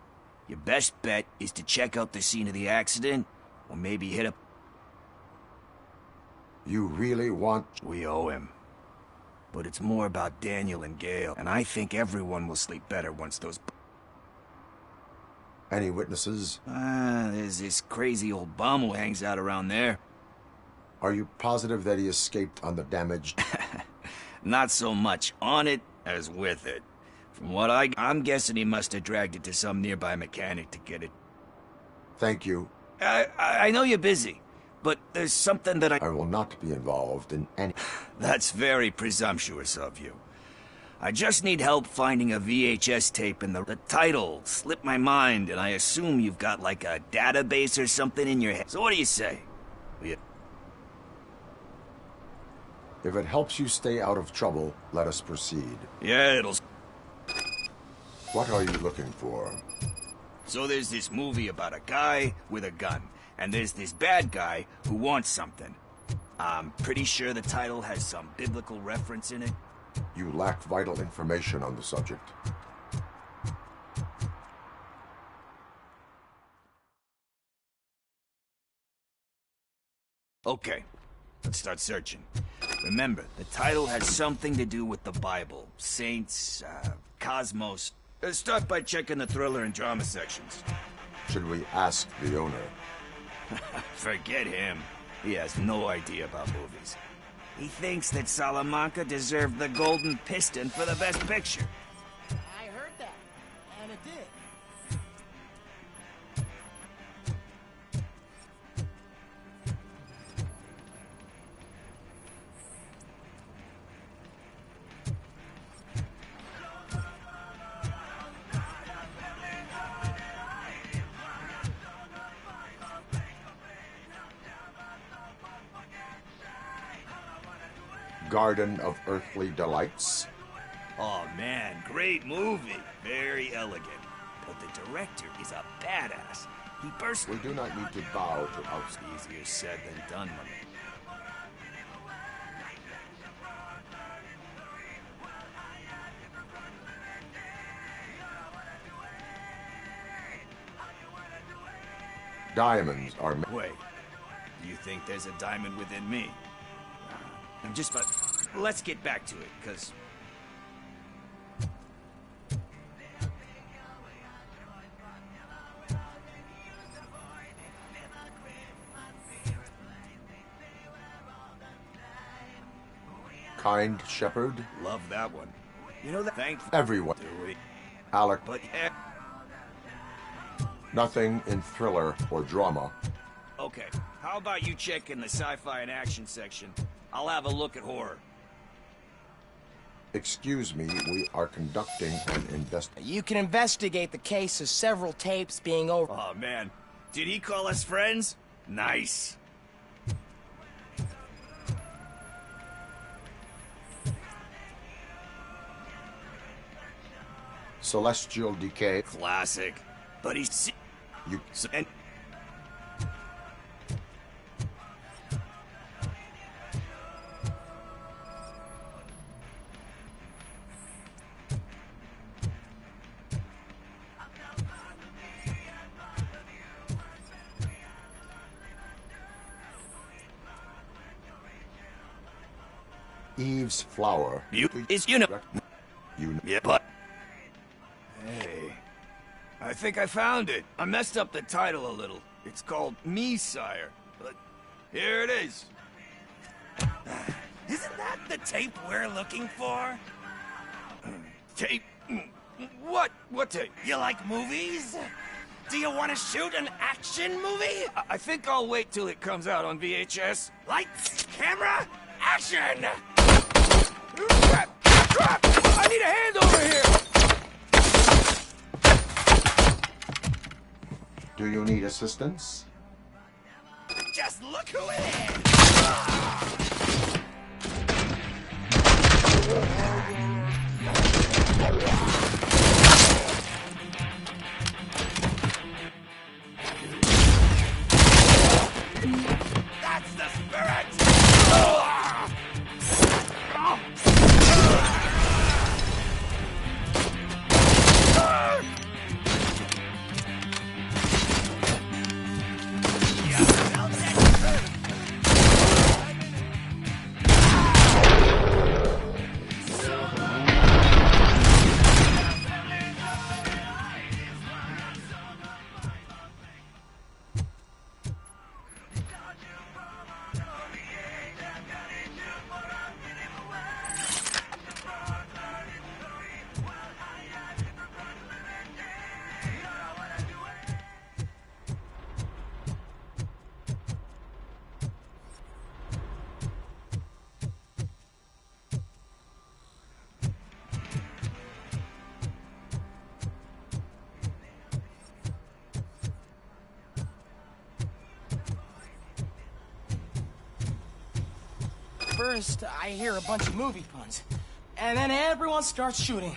your best bet is to check out the scene of the accident, or maybe hit up... You really want... We owe him. But it's more about Daniel and Gale, and I think everyone will sleep better once those... Any witnesses? There's this crazy old bum who hangs out around there. Are you positive that he escaped on the damaged? Not so much on it as with it. From what I'm guessing he must have dragged it to some nearby mechanic to get it. Thank you. I know you're busy, but there's something that I will not be involved in any... That's very presumptuous of you. I just need help finding a VHS tape and the title slipped my mind, and I assume you've got like a database or something in your head. So what do you say? If it helps you stay out of trouble, let us proceed. Yeah, it'll... What are you looking for? So there's this movie about a guy with a gun, and there's this bad guy who wants something. I'm pretty sure the title has some biblical reference in it. You lack vital information on the subject. Okay, let's start searching. Remember, the title has something to do with the Bible, saints, cosmos. Start by checking the thriller and drama sections. Should we ask the owner? Forget him. He has no idea about movies. He thinks that Salamanca deserved the Golden Piston for the Best Picture. I heard that, and it did. Garden of Earthly Delights? Oh man, great movie. Very elegant. But the director is a badass. He personally... We do not need to bow to us. Easier said than done, my man. Diamonds are... Wait. Do you think there's a diamond within me? I'm just about... Let's get back to it, because... Kind Shepherd? Love that one. You know that... Thank Everyone. Alec. But... Nothing in thriller or drama. Okay, how about you check in the sci-fi and action section? I'll have a look at horror. Excuse me, we are conducting an investigation. You can investigate the case of several tapes being over. Oh man, did he call us friends? Nice. Celestial Decay. Classic. But he's... You... And... Eve's Flower. You know. Yeah, but... Hey, I think I found it. I messed up the title a little. It's called Me, Sire. But here it is. Isn't that the tape we're looking for? Tape? What? What tape? You like movies? Do you want to shoot an action movie? I think I'll wait till it comes out on VHS. Lights, camera, action! Crap! Crap! I need a hand over here! Do you need assistance? Just look who it is! That's the spirit! First, I hear a bunch of movie puns. And then everyone starts shooting.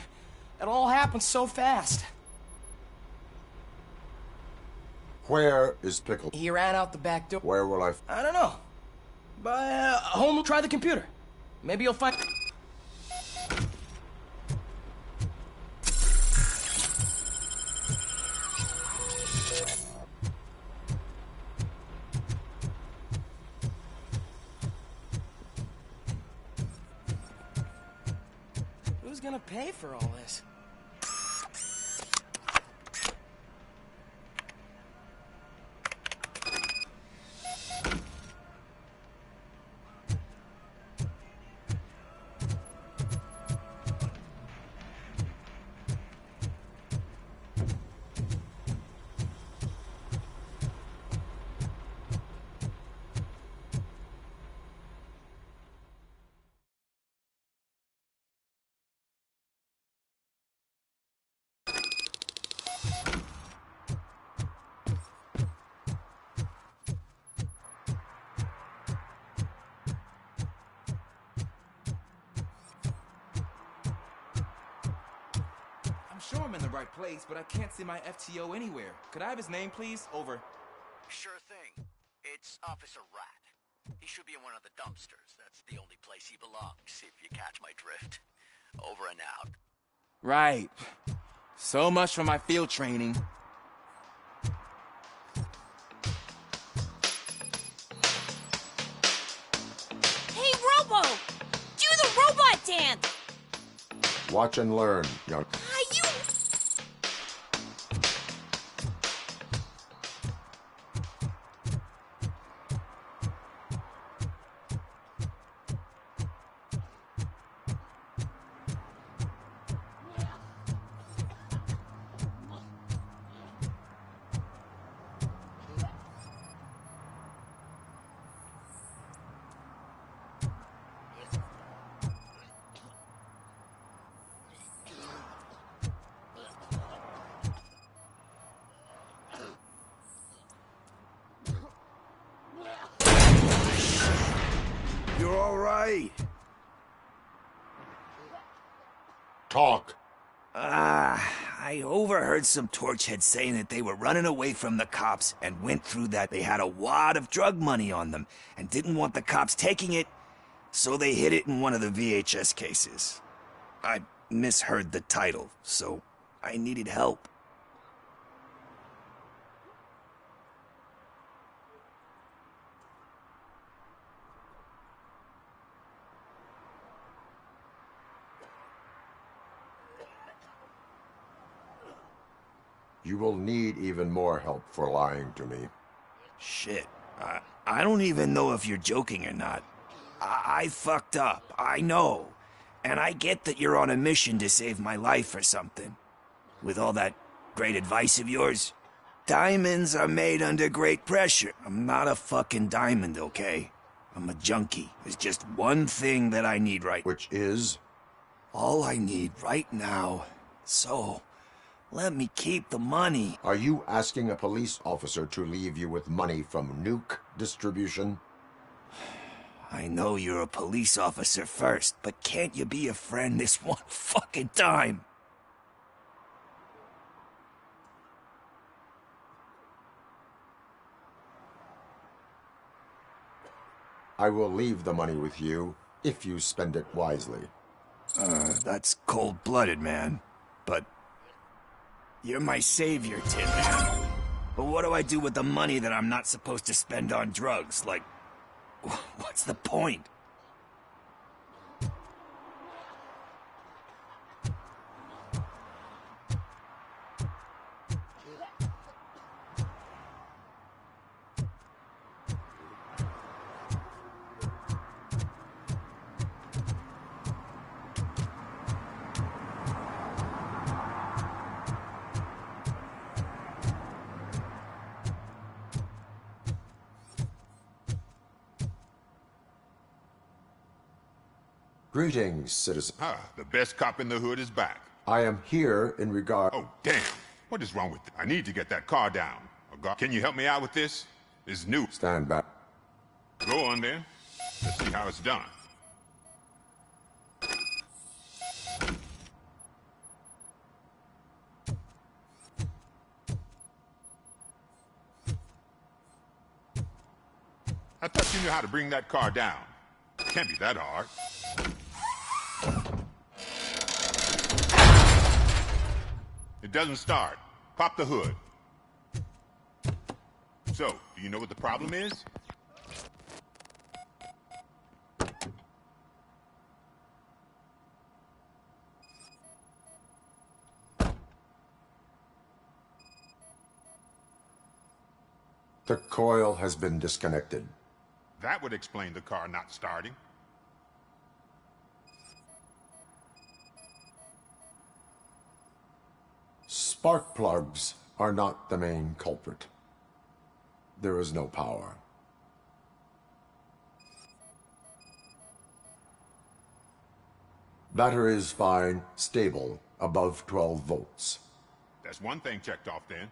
It all happens so fast. Where is Pickle? He ran out the back door. Where will I don't know. But, home, try the computer. Maybe you'll find... Who's gonna pay for all this? I'm sure I'm in the right place, but I can't see my FTO anywhere. Could I have his name, please? Over. Sure thing. It's Officer Rat. He should be in one of the dumpsters. That's the only place he belongs, if you catch my drift. Over and out. Right. So much for my field training. Hey, Robo! Do the robot dance! Watch and learn, young... You... You're all right. Talk. I overheard some torchheads saying that they were running away from the cops and went through that they had a wad of drug money on them and didn't want the cops taking it, so they hid it in one of the VHS cases. I misheard the title, so I needed help. You will need even more help for lying to me. Shit. I don't even know if you're joking or not. I fucked up, I know. And I get that you're on a mission to save my life or something. With all that great advice of yours. Diamonds are made under great pressure. I'm not a fucking diamond, okay? I'm a junkie. There's just one thing that I need right... Which is? All I need right now. So... let me keep the money. Are you asking a police officer to leave you with money from nuke distribution? I know you're a police officer first, but can't you be a friend this one fucking time? I will leave the money with you if you spend it wisely. That's cold-blooded, man. But... you're my savior, Tin Man. But what do I do with the money that I'm not supposed to spend on drugs? Like, what's the point? Greetings, citizen. The best cop in the hood is back. I am here in regard... Oh, damn. What is wrong with it? I need to get that car down. Can you help me out with this? It's new. Stand back. Go on, then. Let's see how it's done. I thought you knew how to bring that car down. Can't be that hard. It doesn't start. Pop the hood. So, do you know what the problem is? The coil has been disconnected. That would explain the car not starting. Spark plugs are not the main culprit. There is no power. Battery is fine, stable, above 12 volts. That's one thing checked off then.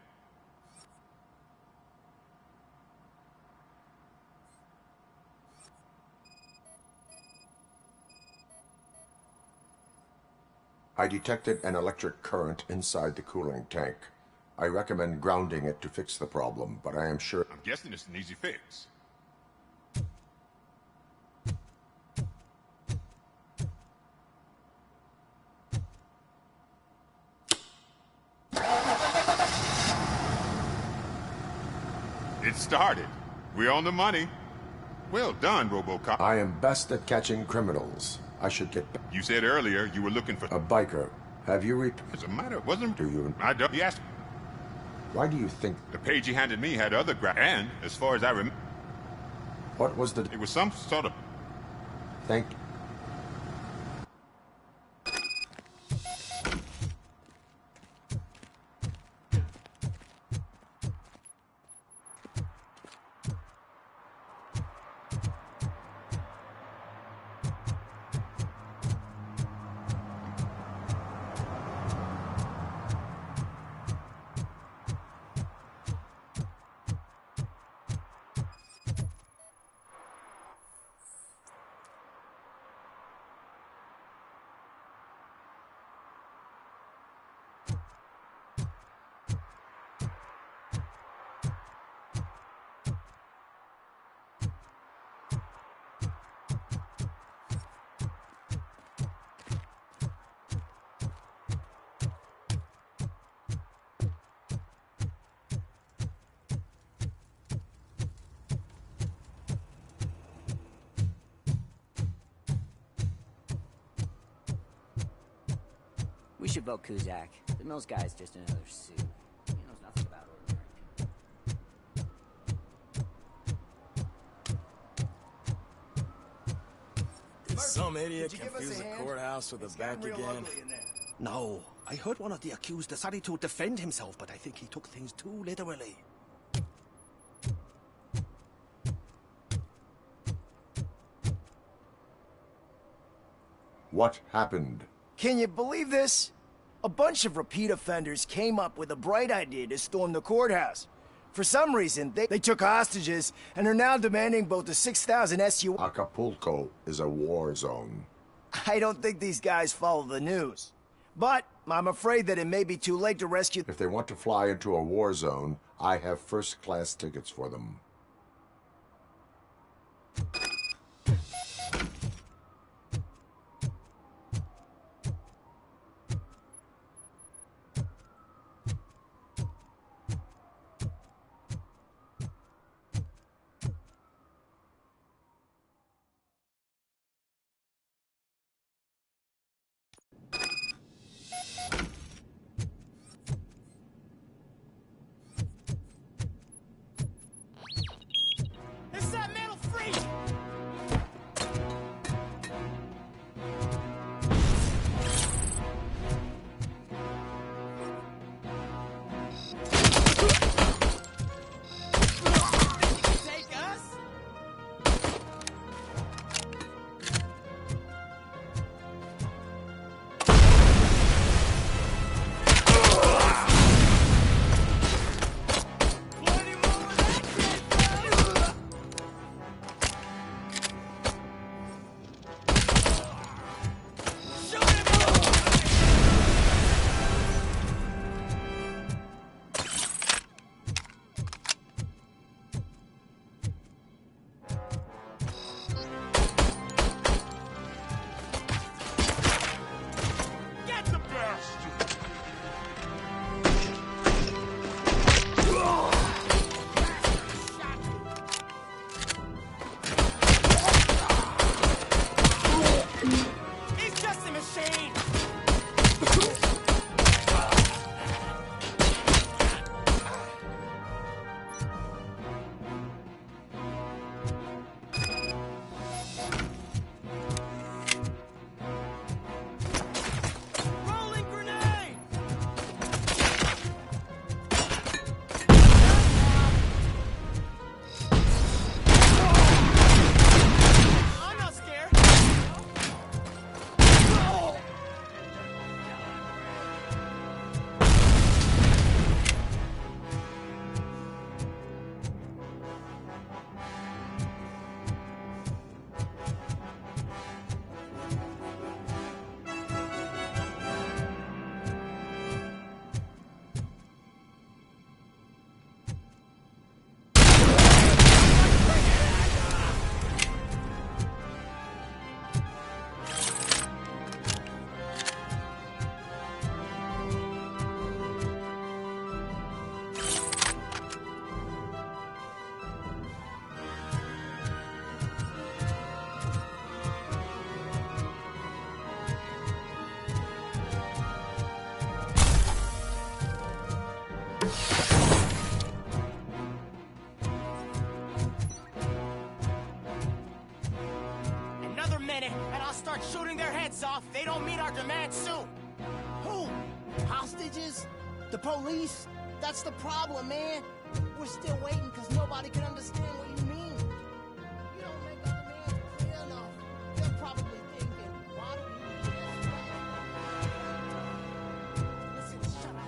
I detected an electric current inside the cooling tank. I recommend grounding it to fix the problem, but I am sure... I'm guessing it's an easy fix. It started. We're on the money. Well done, RoboCop. I am best at catching criminals. I should get... You said earlier you were looking for... A biker. Have you As a matter, wasn't... Do you... I don't... He asked... Why do you think... The page he handed me had other and, as far as I remember... What was the... It was some sort of... Thank you. We should vote Kuzak. The Mills guy's just another suit. He knows nothing about ordinary people. Did some idiot confuse the courthouse with a bank again? No. I heard one of the accused decided to defend himself, but I think he took things too literally. What happened? Can you believe this? A bunch of repeat offenders came up with a bright idea to storm the courthouse. For some reason, they took hostages and are now demanding both the 6,000 SU... Acapulco is a war zone. I don't think these guys follow the news. But I'm afraid that it may be too late to rescue... If they want to fly into a war zone, I have first-class tickets for them. It's that metal freak! robots start shooting their heads off, they don't meet our demands soon. Who? Hostages? The police? That's the problem, man. We're still waiting because nobody can understand what you mean. You don't make our demands clear enough. They're probably thinking, why do we do this? Listen, shut up.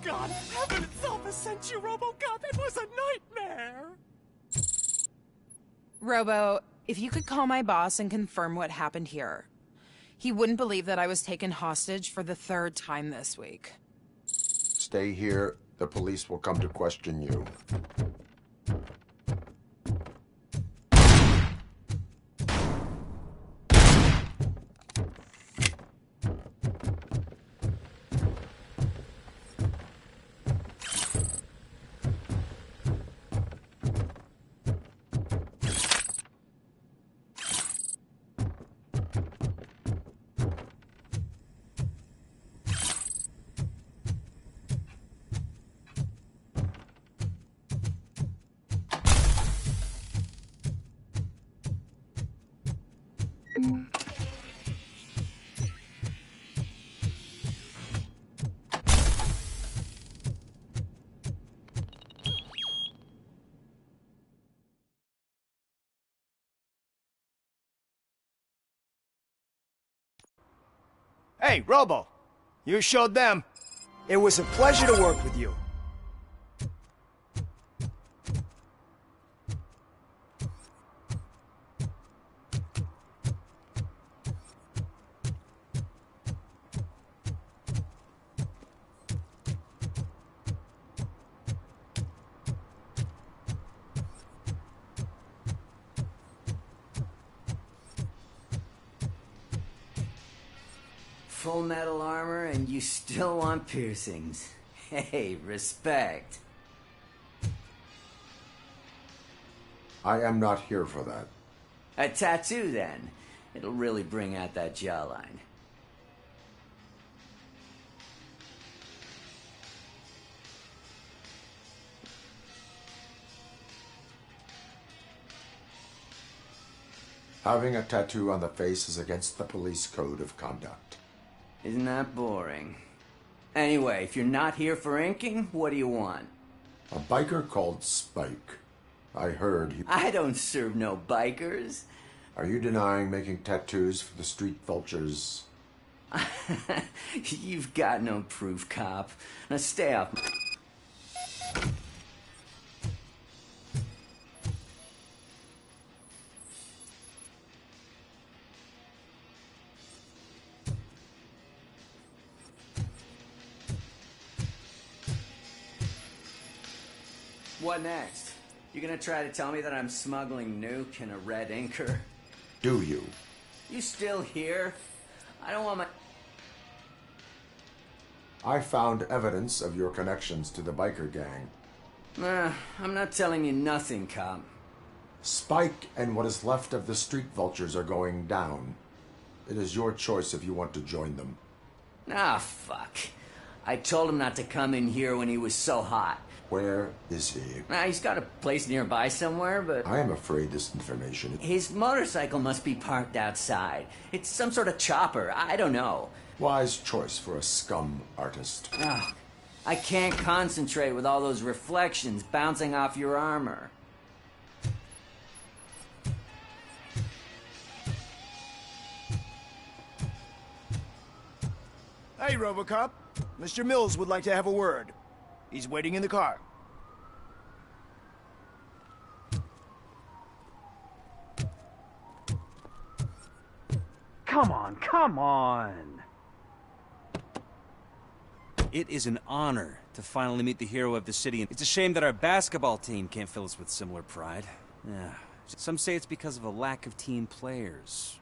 God, heaven itself has sent you, RoboCop. It was a nightmare. Robo, if you could call my boss and confirm what happened here. He wouldn't believe that I was taken hostage for the 3rd time this week. Stay here. The police will come to question you. Hey, Robo! You showed them. It was a pleasure to work with you. Full metal armor and you still want piercings. Hey, respect. I am not here for that. A tattoo, then. It'll really bring out that jawline. Having a tattoo on the face is against the police code of conduct. Isn't that boring? Anyway, if you're not here for inking, what do you want? A biker called Spike. I heard he... I don't serve no bikers. Are you denying making tattoos for the street vultures? You've got no proof, cop. Now stay off. What next? You gonna try to tell me that I'm smuggling nuke and a red inker? Do you? You still here? I don't want my... I found evidence of your connections to the biker gang. I'm not telling you nothing, cop. Spike and what is left of the street vultures are going down. It is your choice if you want to join them. Ah, fuck. I told him not to come in here when he was so hot. Where is he? He's got a place nearby somewhere, but... I am afraid this information... His motorcycle must be parked outside. It's some sort of chopper. I don't know. Wise choice for a scum artist. I can't concentrate with all those reflections bouncing off your armor. Hey, RoboCop. Mr. Mills would like to have a word. He's waiting in the car. Come on, come on! It is an honor to finally meet the hero of the city. It's a shame that our basketball team can't fill us with similar pride. Yeah. Some say it's because of a lack of team players.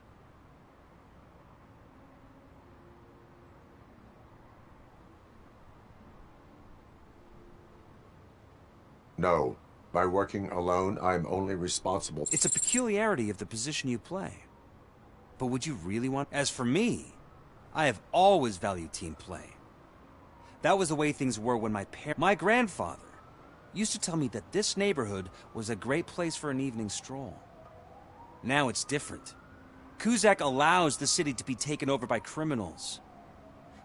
No. By working alone, I'm only responsible... It's a peculiarity of the position you play. But would you really want... As for me, I have always valued team play. That was the way things were when my grandfather used to tell me that this neighborhood was a great place for an evening stroll. Now it's different. Kuzak allows the city to be taken over by criminals.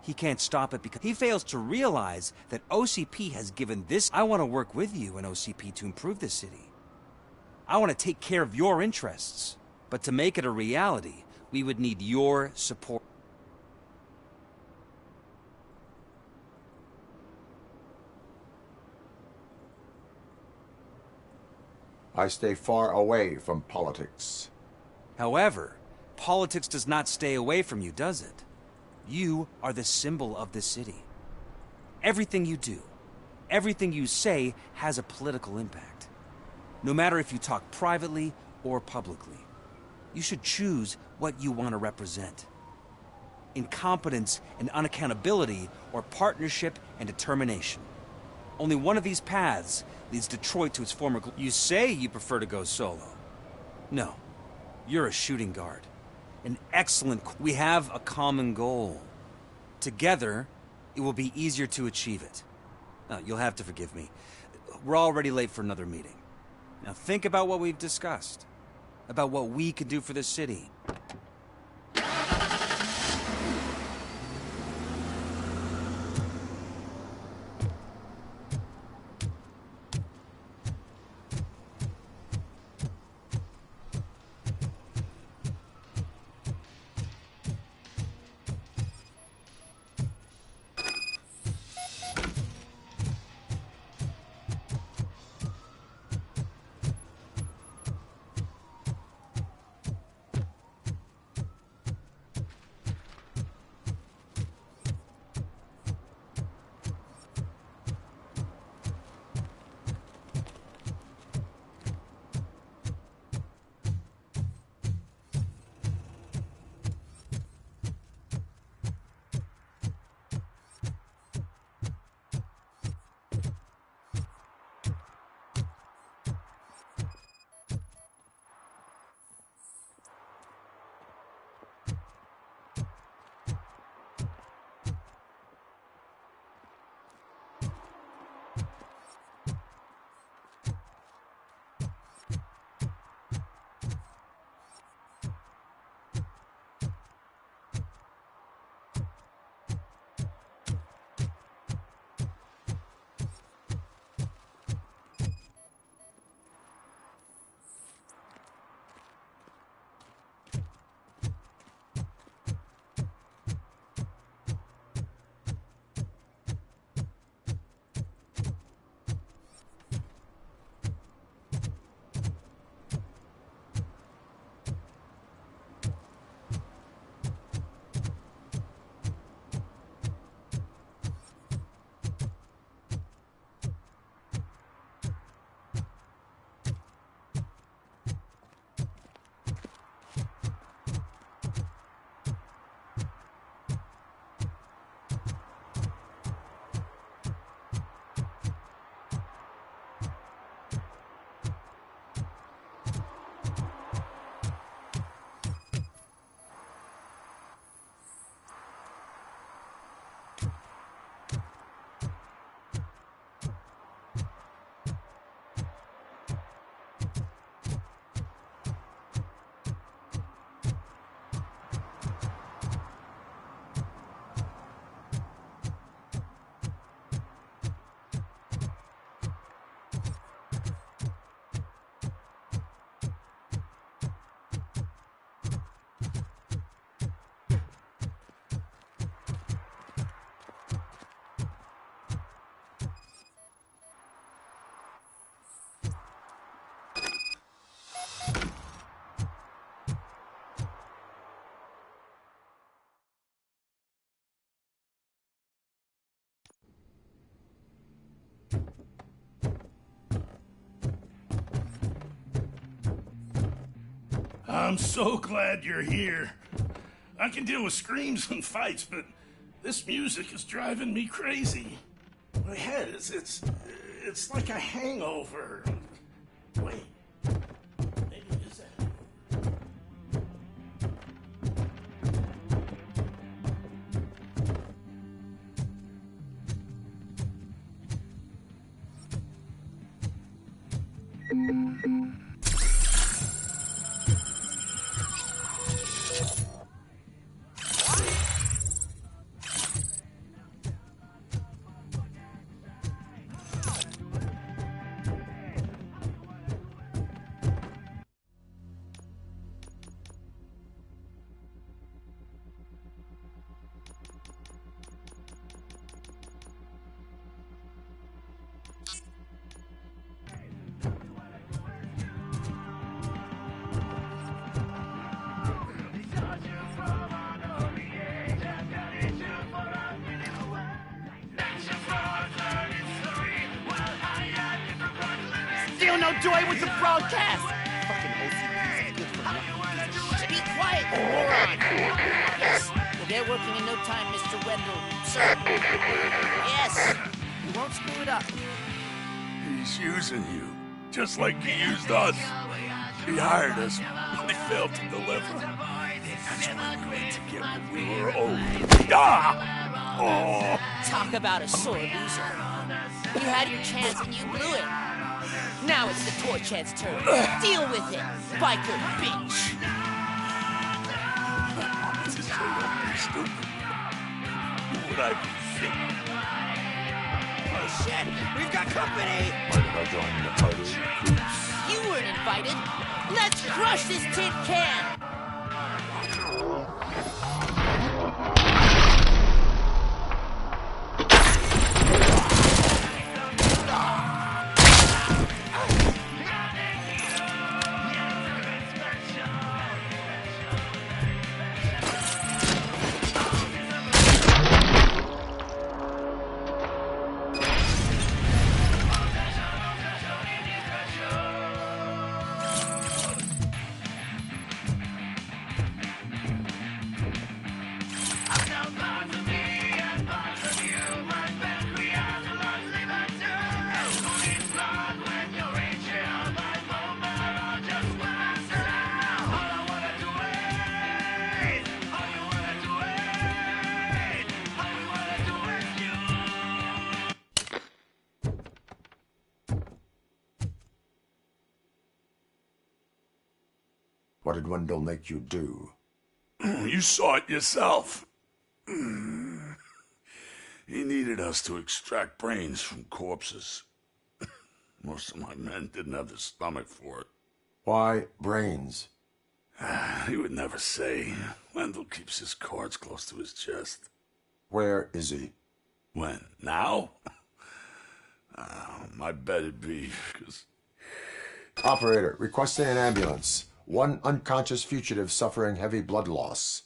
He can't stop it because he fails to realize that OCP has given this... I want to work with you and OCP to improve this city. I want to take care of your interests. But to make it a reality, we would need your support. I stay far away from politics. However, politics does not stay away from you, does it? You are the symbol of the city. Everything you do, everything you say has a political impact. No matter if you talk privately or publicly, you should choose what you want to represent. Incompetence and unaccountability, or partnership and determination. Only one of these paths leads Detroit to its former You say you prefer to go solo. No, you're a shooting guard. An excellent... We have a common goal. Together, it will be easier to achieve it. You'll have to forgive me. We're already late for another meeting. Now think about what we've discussed. About what we can do for the city. I'm so glad you're here. I can deal with screams and fights, but this music is driving me crazy. My head it's like a hangover. Wait. Maybe it is that. no joy with the broadcast! Fucking OCP's good for nothing. Be quiet, you moron! Yes, we'll get working in no time, Mr. Wendell, sir. Yes, you won't screw it up. He's using you, just like he used us. He hired us, but he failed to deliver. That's why we went to get what we were owed. Ah! Oh! Talk about a sore loser. You had your chance and you blew it. Now it's the toy head's turn. Deal with it, biker bitch. To say I'm stupid. What I be thinking? Oh shit! We've got company! Why did I join the party? You weren't invited. Let's crush this tin can! What did Wendell make you do? You saw it yourself. He needed us to extract brains from corpses. Most of my men didn't have the stomach for it. Why brains? He would never say. Wendell keeps his cards close to his chest. Where is he? When? Now? My bet it'd be, because... Operator, requesting an ambulance. One unconscious fugitive suffering heavy blood loss.